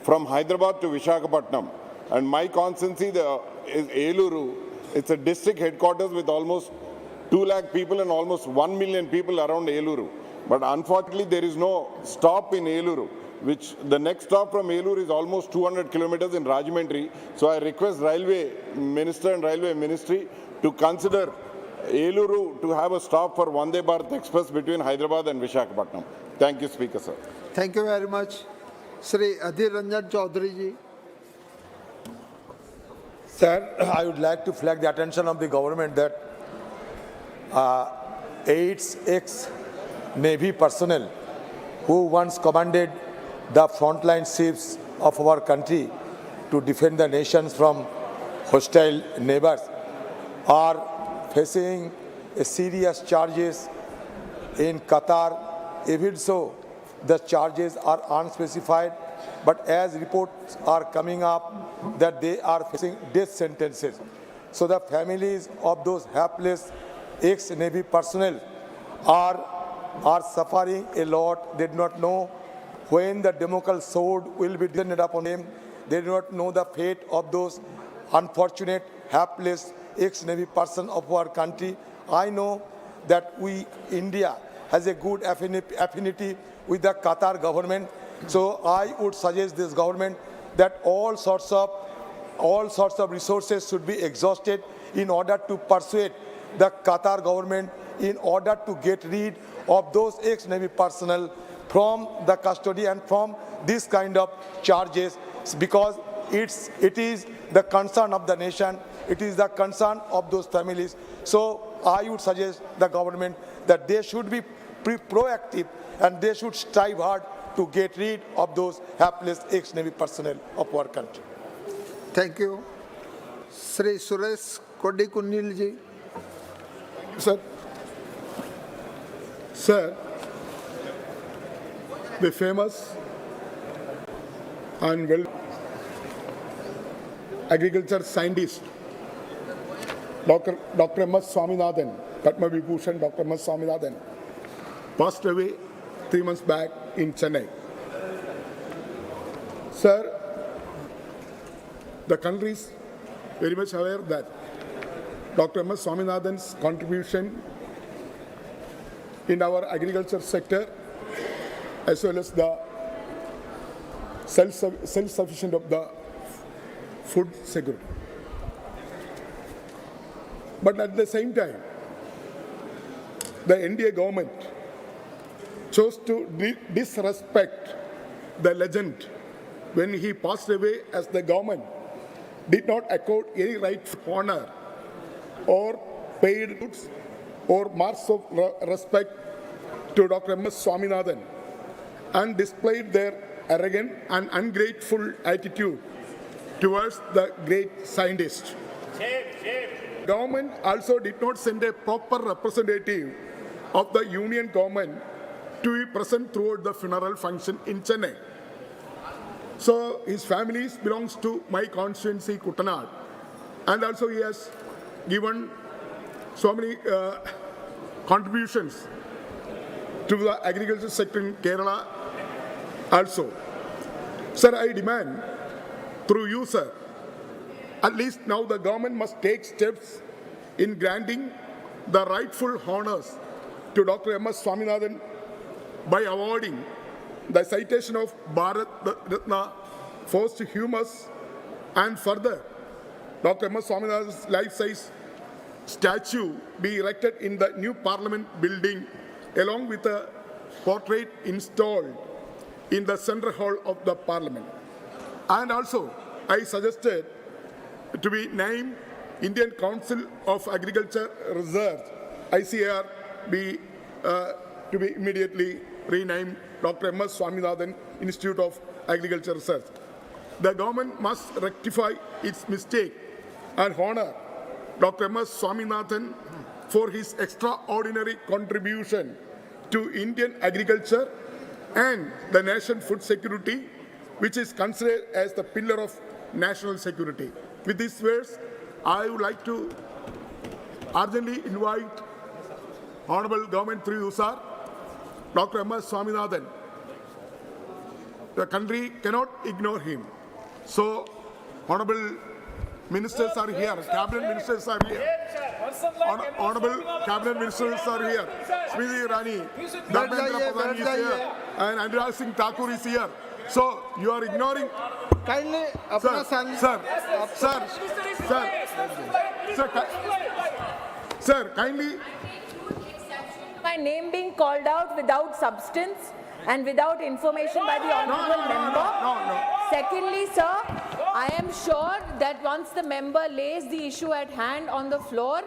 from Hyderabad to Visakhapatnam. And my constituency is Eluru. It's a district headquarters with almost 2 lakh people and almost 1 million people around Eluru. But unfortunately, there is no stop in Eluru, which the next stop from Eluru is almost 200 kilometers in Rajahmundry. So I request Railway Minister and Railway Ministry to consider Eluru to have a stop for Vande Bharat Express between Hyderabad and Visakhapatnam. Thank you, Speaker, sir. Thank you very much. Sri Adhir Ranjan Chaudhary ji. Sir, I would like to flag the attention of the government that 8 ex-Navy personnel who once commanded the frontline ships of our country to defend the nations from hostile neighbors are facing serious charges in Qatar. Even so, the charges are unspecified, but as reports are coming up that they are facing death sentences. So the families of those hapless ex-Navy personnel are suffering a lot. They do not know when the Damocles sword will be descended upon them. They do not know the fate of those unfortunate, hapless ex-Navy persons of our country. I know that India has a good affinity with the Qatar government. So I would suggest this government that all sorts of resources should be exhausted in order to persuade the Qatar government in order to get rid of those ex-Navy personnel from the custody and from this kind of charges, because it is the concern of the nation, it is the concern of those families. So I would suggest the government that they should be proactive and they should strive hard to get rid of those hapless ex-Navy personnel of our country. Thank you. Sri Suresh Kodikunil ji. Sir, the famous and well agriculture scientist Dr. M.S. Swaminathan, Padma Vibhushan Dr. M.S. Swaminathan, passed away 3 months back in Chennai. Sir, the country's very much aware that Dr. M.S. Swaminathan's contribution in our agriculture sector, as well as the self-sufficient of the food security. But at the same time, the NDA government chose to disrespect the legend when he passed away, as the government did not accord any right of honor or paid goods or marks of respect to Dr. M.S. Swaminathan, and displayed their arrogant and ungrateful attitude towards the great scientist. Government also did not send a proper representative of the union government to be present throughout the funeral function in Chennai. So his family belongs to my constituency, Kuttanad, and also he has given so many contributions to the agriculture sector in Kerala also. Sir, I demand through you, sir, at least now the government must take steps in granting the rightful honors to Dr. M.S. Swaminathan by awarding the citation of Bharat Ratna posthumous, and further Dr. M.S. Swaminathan's life-size statue be erected in the new Parliament building along with a portrait installed in the central hall of the Parliament. And also, I suggested to be named Indian Council of Agriculture Research, ICAR, to be immediately renamed Dr. M.S. Swaminathan Institute of Agriculture Research. The government must rectify its mistake and honor Dr. M.S. Swaminathan for his extraordinary contribution to Indian agriculture and the nation's food security, which is considered as the pillar of national security. With these words, I would like to urgently invite Honorable Government through you, sir, Dr. M.S. Swaminathan. The country cannot ignore him. So, Honorable Ministers are here, Cabinet Ministers are here. Honorable Cabinet Ministers are here. Smriti Irani, Dharmendra Pradhan is here, and Anurag Singh Thakur is here. So, you are ignoring. Kindly, Sir, kindly. My name being called out without substance and without information by the honourable member. Secondly, sir, I am sure that once the member lays the issue at hand on the floor,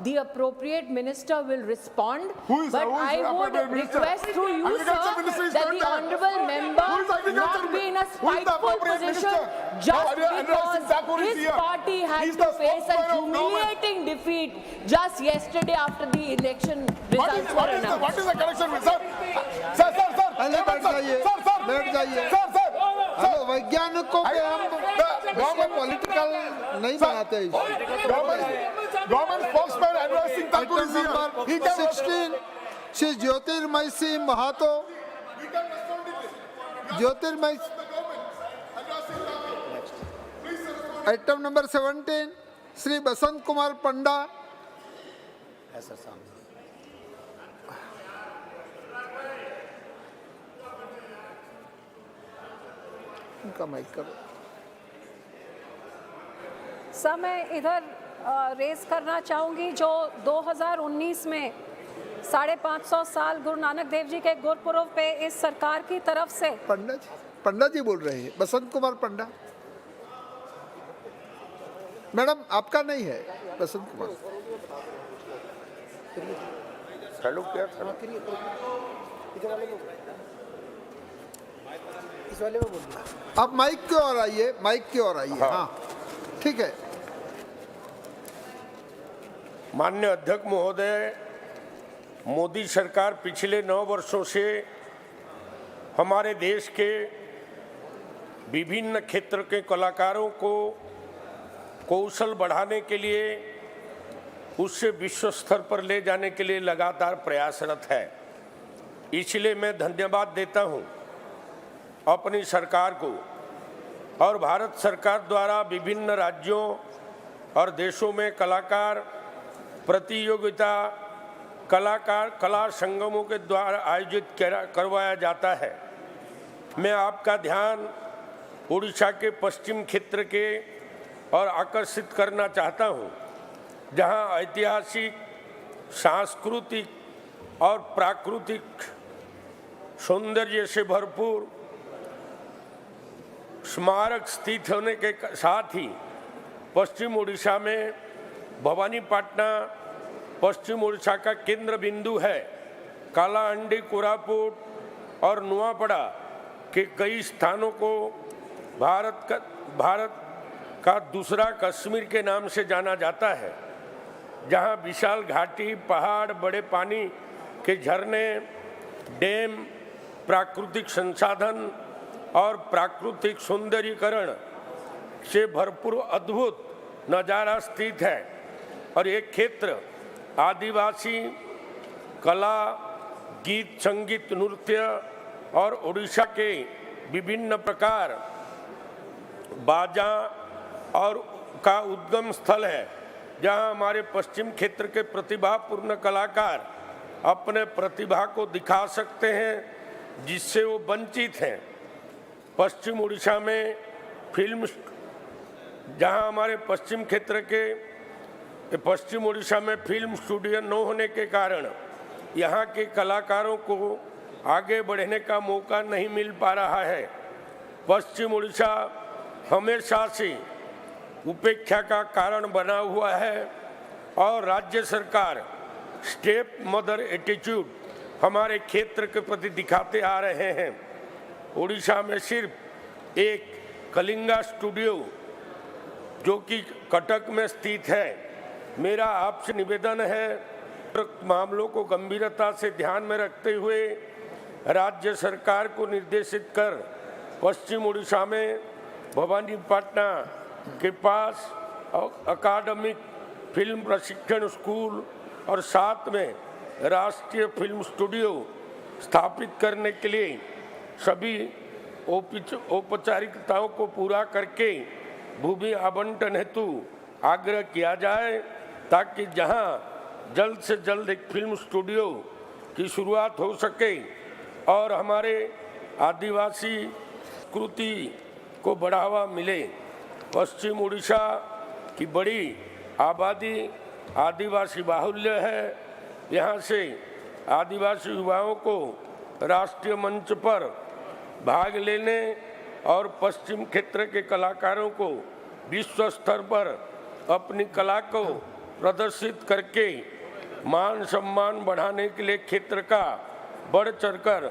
the appropriate minister will respond. But I would request through you, sir, that the honourable member not be in a spiteful position just because his party had to face a humiliating defeat just yesterday after the election results were announced. What is the connection with sir? Sir. वैज्ञानिकों के हम political नहीं बनाते हैं। Government spokesman Anurag Singh Thakur is here. 16, Shri Jyotirmay Singh Mahato. Jyotirmay. Item number 17, Shri Basant Kumar Panda. Sir, मैं इधर race करना चाहूँगी जो 2019 में 550 साल गुरु नानक देव जी के गुरपुरब पे इस सरकार की तरफ से पंडा जी बोल रहे हैं, बसंत कुमार पंडा। मैडम आपका नहीं है बसंत कुमार। आप माइक की ओर आइए, माइक की ओर आइए। हाँ, ठीक है। माननीय अध्यक्ष महोदय, मोदी सरकार पिछले 9 वर्षों से हमारे देश के विभिन्न क्षेत्र के कलाकारों को कौशल बढ़ाने के लिए, उससे विश्व स्तर पर ले जाने के लिए लगातार प्रयासरत है। इसलिए मैं धन्यवाद देता हूं अपनी सरकार को और भारत सरकार द्वारा विभिन्न राज्यों और देशों में कलाकार प्रतियोगिता कला संगमों के द्वारा आयोजित करवाया जाता है। मैं आपका ध्यान उड़ीसा के पश्चिम क्षेत्र के और आकर्षित करना चाहता हूं, जहां ऐतिहासिक, सांस्कृतिक और प्राकृतिक सौंदर्य से भरपूर स्मारक स्थित होने के साथ ही पश्चिम उड़ीसा में भवानीपटना पश्चिम उड़ीसा का केंद्र बिंदु है। कालाहांडी, कोरापुट और नुआपड़ा के कई स्थानों को भारत का दूसरा कश्मीर के नाम से जाना जाता है, जहां विशाल घाटी, पहाड़, बड़े पानी के झरने, डैम, प्राकृतिक संसाधन और प्राकृतिक सौंदर्यीकरण से भरपूर अद्भुत नज़ारा स्थित है। और ये क्षेत्र आदिवासी कला, गीत, संगीत, नृत्य और उड़ीसा के विभिन्न प्रकार बाजा और का उद्गम स्थल है, जहां हमारे पश्चिम क्षेत्र के प्रतिभापूर्ण कलाकार अपने प्रतिभा को दिखा सकते हैं, जिससे वो वंचित हैं। पश्चिम उड़ीसा में जहां हमारे पश्चिम क्षेत्र के पश्चिम उड़ीसा में फिल्म स्टूडियो न होने के कारण यहाँ के कलाकारों को आगे बढ़ने का मौका नहीं मिल पा रहा है। पश्चिम उड़ीसा हमेशा से उपेक्षा का कारण बना हुआ है और राज्य सरकार स्टेप मदर एटीट्यूड हमारे क्षेत्र के प्रति दिखाते आ रहे हैं। उड़ीसा में सिर्फ एक कलिंगा स्टूडियो जो कि कटक में स्थित है। मेरा आपसे निवेदन है, मामलों को गंभीरता से ध्यान में रखते हुए राज्य सरकार को निर्देशित कर पश्चिम उड़ीसा में भवानीपटना के पास अकादमिक फिल्म प्रशिक्षण स्कूल और साथ में राष्ट्रीय फिल्म स्टूडियो स्थापित करने के लिए सभी औपचारिकताओं को पूरा करके भूमि आवंटन हेतु आग्रह किया जाए, ताकि जहां जल्द से जल्द एक फिल्म स्टूडियो की शुरुआत हो सके और हमारे आदिवासी संस्कृति को बढ़ावा मिले। पश्चिम उड़ीसा की बड़ी आबादी आदिवासी बाहुल्य है। यहाँ से आदिवासी युवाओं को राष्ट्रीय मंच पर भाग लेने और पश्चिम क्षेत्र के कलाकारों को विश्व स्तर पर अपनी कला को प्रदर्शित करके मान सम्मान बढ़ाने के लिए क्षेत्र का बढ़ चढ़कर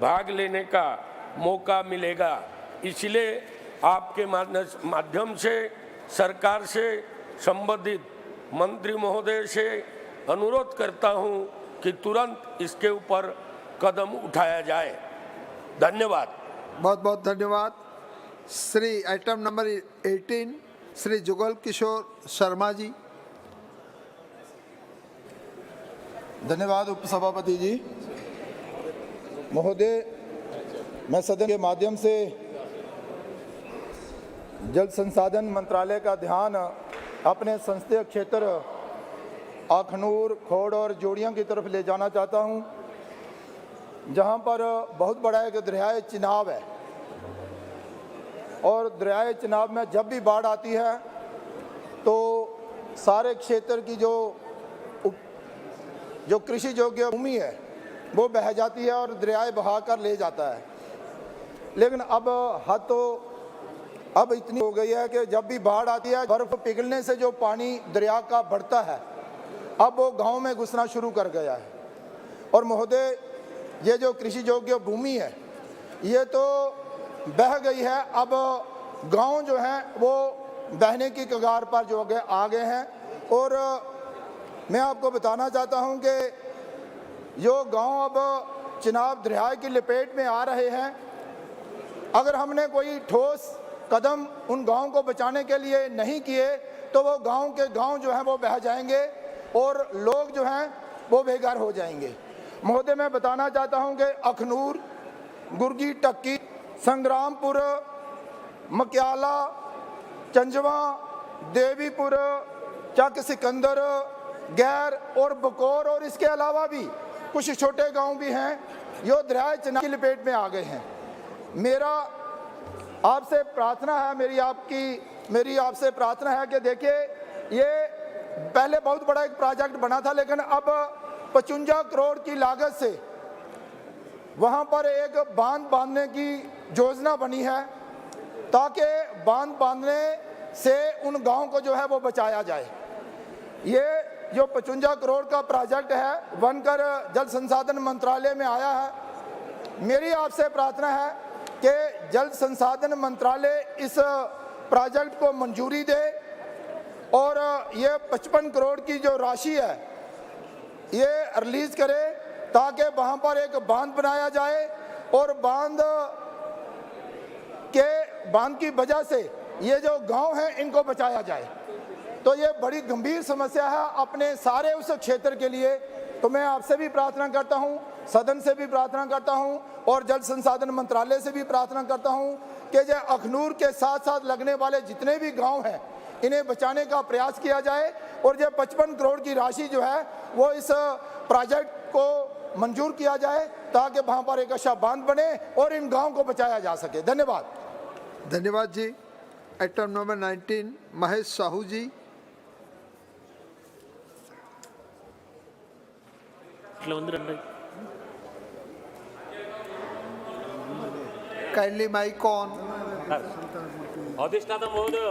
भाग लेने का मौका मिलेगा। इसलिए आपके माध्यम से सरकार से संबंधित मंत्री महोदय से अनुरोध करता हूं कि तुरंत इसके ऊपर कदम उठाया जाए। धन्यवाद। बहुत बहुत धन्यवाद। Shri item number 18 Shri Jugal Kishore Sharma ji. धन्यवाद उपसभापति जी महोदय। मैं सदन के माध्यम से जल संसाधन मंत्रालय का ध्यान अपने संसदीय क्षेत्र अखनूर, खोड़ और जोड़ियां की तरफ ले जाना चाहता हूं, जहां पर बहुत बड़ा एक दरियाए चिनाब है और दरियाए चिनाब में जब भी बाढ़ आती है तो सारे क्षेत्र की जो कृषि योग्य भूमि है वो बह जाती है और दरियाए बहा कर ले जाता है। लेकिन अब हद तो अब इतनी हो गई है कि जब भी बाढ़ आती है, बर्फ पिघलने से जो पानी दरिया का बढ़ता है अब वो गांव में घुसना शुरू कर गया है। और महोदय, ये जो कृषि योग्य भूमि है ये तो बह गई है, अब गांव जो हैं वो बहने की कगार पर जो आ गए हैं। और मैं आपको बताना चाहता हूं कि जो गांव अब चिनाब दरिया की लपेट में आ रहे हैं, अगर हमने कोई ठोस कदम उन गांव को बचाने के लिए नहीं किए तो वो गांव के गांव जो हैं वो बह जाएंगे और लोग जो हैं वो बेघर हो जाएंगे। महोदय, मैं बताना चाहता हूं कि अखनूर, गुर्गी टक्की, संग्रामपुर, मक्याला, चंजवा देवीपुर, चक सिकंदर, गैर और बकौर और इसके अलावा भी कुछ छोटे गांव भी हैं जो दरियाए चनाब की लपेट में आ गए हैं। मेरा आपसे प्रार्थना है, मेरी आपसे प्रार्थना है कि देखिए, ये पहले बहुत बड़ा एक प्रोजेक्ट बना था, लेकिन अब 55 करोड़ की लागत से वहाँ पर एक बांध बांधने की योजना बनी है, ताकि बांध बांधने से उन गांव को जो है वो बचाया जाए। ये जो 55 करोड़ का प्रोजेक्ट है बनकर जल संसाधन मंत्रालय में आया है। मेरी आपसे प्रार्थना है कि जल संसाधन मंत्रालय इस प्रोजेक्ट को मंजूरी दे और ये 55 करोड़ की जो राशि है ये रिलीज करे, ताकि वहाँ पर एक बांध बनाया जाए और बांध की वजह से ये जो गांव हैं इनको बचाया जाए। तो ये बड़ी गंभीर समस्या है अपने सारे उस क्षेत्र के लिए। तो मैं आपसे भी प्रार्थना करता हूँ, सदन से भी प्रार्थना करता हूँ और जल संसाधन मंत्रालय से भी प्रार्थना करता हूँ कि जो अखनूर के साथ साथ लगने वाले जितने भी गांव हैं इन्हें बचाने का प्रयास किया जाए और जो 55 करोड़ की राशि जो है वो इस प्रोजेक्ट को मंजूर किया जाए, ताकि वहाँ पर एक अच्छा बांध बने और इन गाँव को बचाया जा सके। धन्यवाद। धन्यवाद जी। Item number 19 Mahesh Sahu ji. Kindly mic on. अधिष्ठाता महोदय,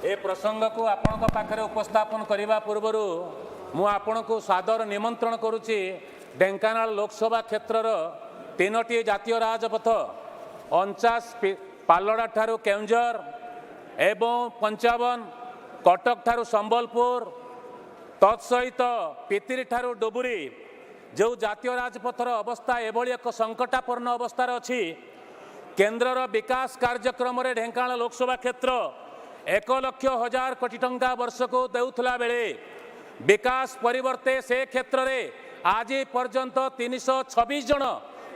ए प्रसंग को आपण पाखरे उपस्थापन करने पूर्व मु आपण को सादर निमंत्रण करुच्ची। ढेंकानाल लोकसभा क्षेत्रर 3टी जातीय राजपथ 49 पालड़ा ठारू केउंझर एवं 55 कटक ठारू संबलपुर तत्सहित पितिरी ठारू डुबुरी जो जातीय राजपथर अवस्था एभली एक संकटापन्न अवस्था अच्छी। केन्द्रर विकास कार्यक्रम ढेंकानाल लोकसभा क्षेत्र 1,00,000 कोटी टंका वर्ष को देउथला बेले विकास परिवर्ते से क्षेत्र में आज पर्यंत 326 जन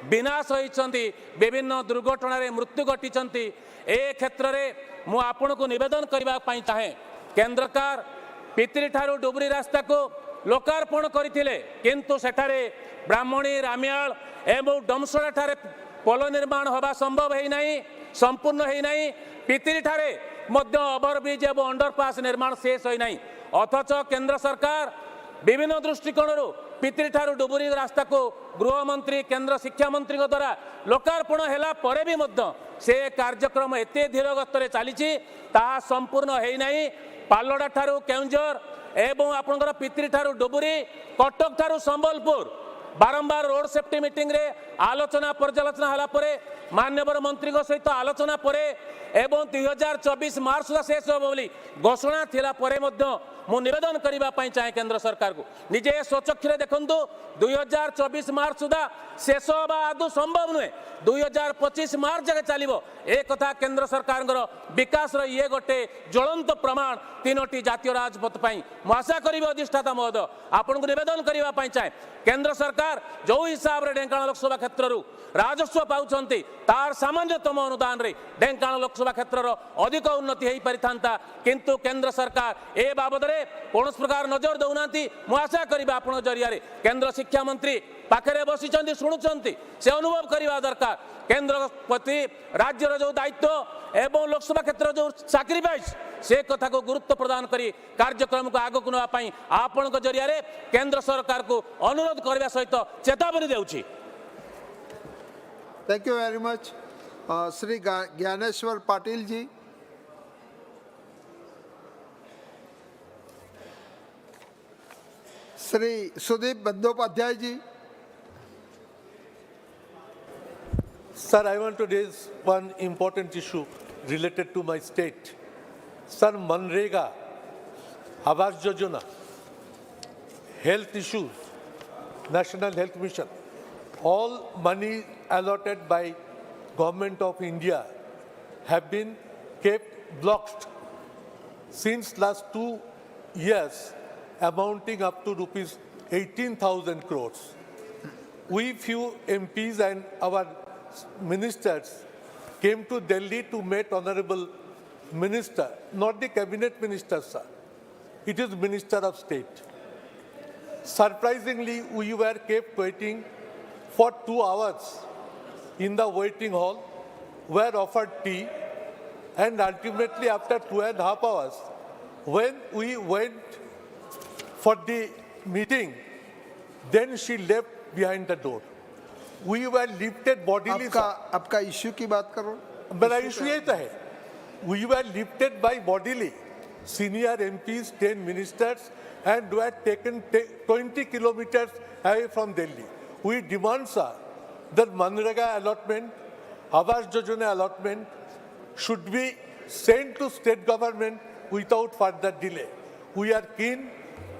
विनाश होती, विभिन्न दुर्घटना मृत्यु घटी। ए क्षेत्र में मु आपण को निवेदन करने चाहे, केन्द्र सरकार पितिरी ठारू डुबुरी रास्ता को लोकार्पण करथिले, किंतु सेठारे ब्राह्मणी रामियाल एवं डमसड़ा ठारे पोल निर्माण होगा संभव है नहीं, संपूर्ण है नहीं। पितिरी ठारे मध्य ओवरब्रिज एवं अंडरपास निर्माण शेष होई नहीं। अथच केंद्र सरकार विभिन्न दृष्टिकोण पितिरी ठारू डुबुरी रास्ता को गृह मंत्री केंद्र शिक्षा मंत्री द्वारा लोकार्पण हैला परे भी मध्य से कार्यक्रम एते धीर गति चली ताहा संपूर्ण है नहीं। पालड़ा ठारू केउंझर एवं आपनकर पितिरी ठारू डुबुरी कटक ठारू संबलपुर बारंबार रोड सेफ्टी मीटिंग रे आलोचना पर्यालोचना हला परे माननीय मंत्री सहित आलोचना परे एवं 2024 मार्च सुधा शेष हो बोली घोषणा थिला परे मध्य मु निवेदन करने चाहे केंद्र सरकार को निजे स्वचक्षुरे देखंतु 2024 मार्च सुधा शेष होगा आदौ संभव नुहे। 2025 मार्च जगह चलो ए कथा केंद्र सरकार विकास ये गोटे ज्वलंत प्रमाण 3टी जातीय राजपथ पर आशा करी अधिष्ठाता महोदय आपन को निवेदन करने चाहे केंद्र सरकार जो हिसाब से ढेंकानाल लोकसभा क्षेत्र राजस्व पाँच तार सामान्यतम अनुदान रे ढेंकानाल लोकसभा क्षेत्र अधिक उन्नति हो पारि था, किंतु केंद्र सरकार ए बाबद में कौन प्रकार नजर दौना। मु आशा करी आपण जरिया केंद्र शिक्षा मंत्री पाखे बसी शुणुंट से अनुभव करवा दरकार केंद्र प्रति राज्यर जो दायित्व एवं लोकसभा क्षेत्र जो सैक्रिफाइस से कथा को गुरुत्व प्रदान करी कार्यक्रम को आगक नापी आपण जरिया केंद्र सरकार को अनुरोध करने सहित चेतावनी देउछि। Thank you very much. Shri Dnyaneshwar Patil ji. Shri Sudip Bandyopadhyay ji. Sir, I want to raise one important issue related to my state. Sir, Manrega, Awas Yojana, health issues, National Health Mission, all money allotted by Government of India have been kept blocked since last 2 years, amounting up to rupees 18,000 crores. We few MPs and our ministers came to Delhi to meet Honorable minister, not the cabinet minister, sir. It is Minister of State. Surprisingly, we were kept waiting for 2 hours in the waiting hall, were offered tea, and ultimately after 2.5 hours, when we went for the meeting, then she left behind the door. We were lifted bodily. आपका issue की बात करो. मेरा issue ये तो है. We were lifted by bodily. Senior MPs, 10 ministers, and were taken 20 kilometers away from Delhi. We demand, sir, that Manrega allotment, Awas Yojana allotment should be sent to state government without further delay. We are keen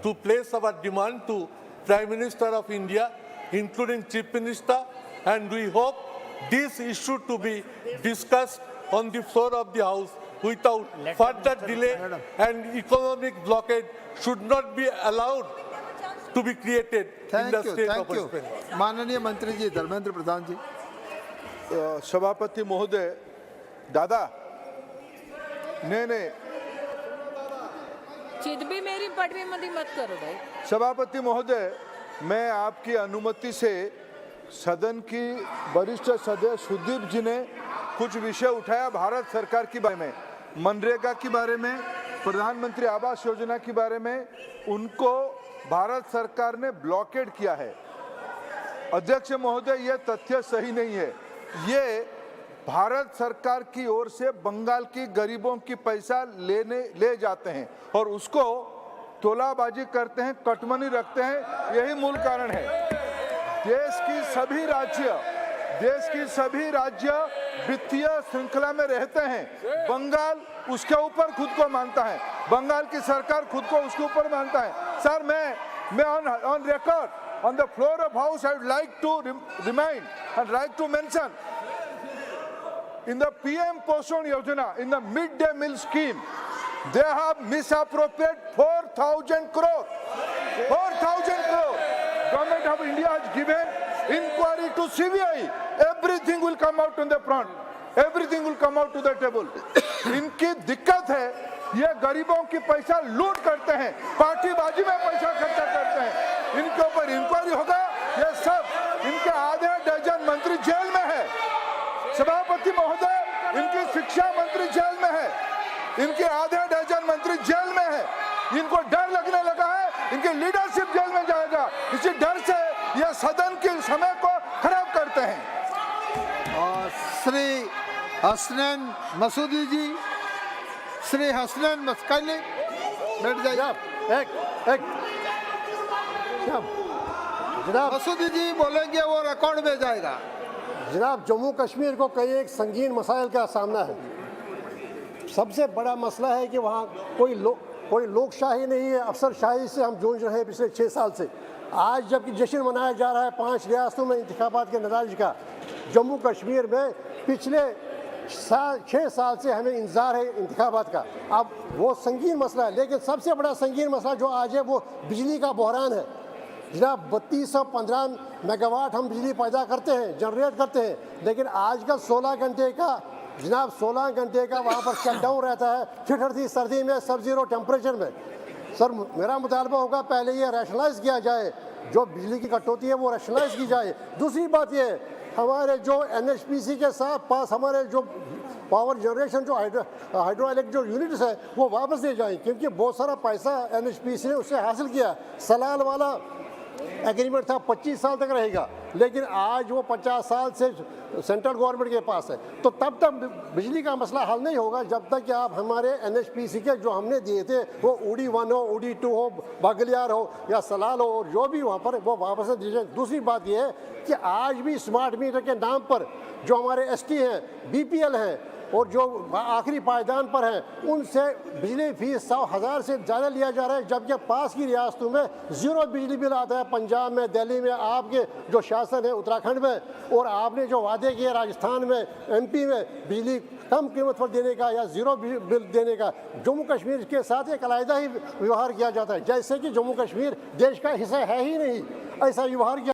to place our demand to Prime Minister of India, including Chief Minister, and we hope this issue to be discussed on the floor of the House without further delay, and economic blockade should not be allowed to be created in the state of West Bengal. माननीय मंत्री जी धर्मेंद्र प्रधान जी. सभापति महोदय, दादा, नहीं चिद भी मेरी पटरी मत करो भाई. सभापति महोदय, मैं आपकी अनुमति से सदन की वरिष्ठ सदस्य सुदीप जी ने कुछ विषय उठाया भारत सरकार के बारे में, मनरेगा के बारे में, प्रधानमंत्री आवास योजना के बारे में. उनको भारत सरकार ने ब्लॉकेड किया है. अध्यक्ष महोदय, ये तथ्य सही नहीं है. ये भारत सरकार की ओर से बंगाल की गरीबों की पैसा ले जाते हैं और उसको तोलाबाजी करते हैं, कटमनी रखते हैं. यही मूल कारण है. देश की सभी राज्य वित्तीय श्रृंखला में रहते हैं. बंगाल उसके ऊपर खुद को मानता है, बंगाल की सरकार खुद को उसके ऊपर मानता है. सर, मैं on record on the floor of House, I would like to remind and like to mention, in the PM Poshan Yojana, in the midday meal scheme, they have misappropriated 4,000 crore. 4,000 crore. Government of India has given inquiry to CBI. Everything will come out on the front. Everything will come out to the table. इनकी दिक्कत है, ये गरीबों की पैसा लूट करते हैं, पार्टीबाजी में पैसा खर्चा करते हैं. इनके ऊपर इंक्वायरी होगा. ये सब इनके आधे डजन मंत्री जेल में है. सभापति महोदय, इनकी शिक्षा मंत्री जेल में है, इनके आधे डजन मंत्री जेल में है. इनको डर लगने लगा है, इनकी लीडरशिप जेल में जाएगा. इसी डर से ये सदन के समय को खराब करते हैं. श्री हसनैन मसूदी जी, श्री हसनैन मस्कानी, बैठ जाइए. जनाब मसूदी जी बोलेंगे, वो रिकॉर्ड में जाएगा. जनाब, जम्मू कश्मीर को कई एक संगीन मसाइल का सामना है. सबसे बड़ा मसला है कि वहाँ कोई लोकशाही नहीं है. अफसरशाही से हम जूझ रहे हैं पिछले 6 साल से. आज जबकि जश्न मनाया जा रहा है 5 रियासतों में इंतखाबात के नताइज का, जम्मू कश्मीर में पिछले 6 साल से हमें इंतजार है इंतखाबात का. अब वो संगीन मसला है, लेकिन सबसे बड़ा संगीन मसला जो आज है वो बिजली का बहरान है. जनाब, 3215 मेगावाट हम बिजली पैदा करते हैं, जनरेट करते हैं, लेकिन आजकल 16 घंटे का वहाँ पर शटडाउन रहता है. ठिठुरती सर्दी में, सब जीरो टेम्परेचर में. सर, मेरा मुतालबा होगा पहले ये रैशनलाइज किया जाए, जो बिजली की कटौती है वो रैशनलाइज की जाए. दूसरी बात ये, हमारे जो NHPC के साथ पास हमारे जो पावर जनरेशन जो हाइड्रो इलेक्ट्रिक जो यूनिट्स है वो वापस दे जाएं, क्योंकि बहुत सारा पैसा NHPC ने उससे हासिल किया. सलाल वाला एग्रीमेंट था 25 साल तक रहेगा, लेकिन आज वो 50 साल से सेंट्रल गवर्नमेंट के पास है. तो तब तक बिजली का मसला हल नहीं होगा जब तक कि आप हमारे NHPC के जो हमने दिए थे वो उड़ी 1 हो, उड़ी 2 हो, बागलियार हो या सलाल हो, और जो भी वहाँ पर वो वापस से दीजिए. दूसरी बात ये है कि आज भी स्मार्ट मीटर के नाम पर जो हमारे ST हैं, BPL हैं और जो आखिरी पायदान पर हैं, उनसे बिजली फीस 100,000 से ज़्यादा लिया जा रहा है, जबकि पास की रियासतों में ज़ीरो बिजली बिल आता है. पंजाब में, दिल्ली में, आपके जो शासन है उत्तराखंड में, और आपने जो वादे किए राजस्थान में, MP में बिजली कम कीमत पर देने का या ज़ीरो बिल देने का, जम्मू कश्मीर के साथ एक अलग ही व्यवहार किया जाता है, जैसे कि जम्मू कश्मीर देश का हिस्सा है ही नहीं, ऐसा व्यवहार किया.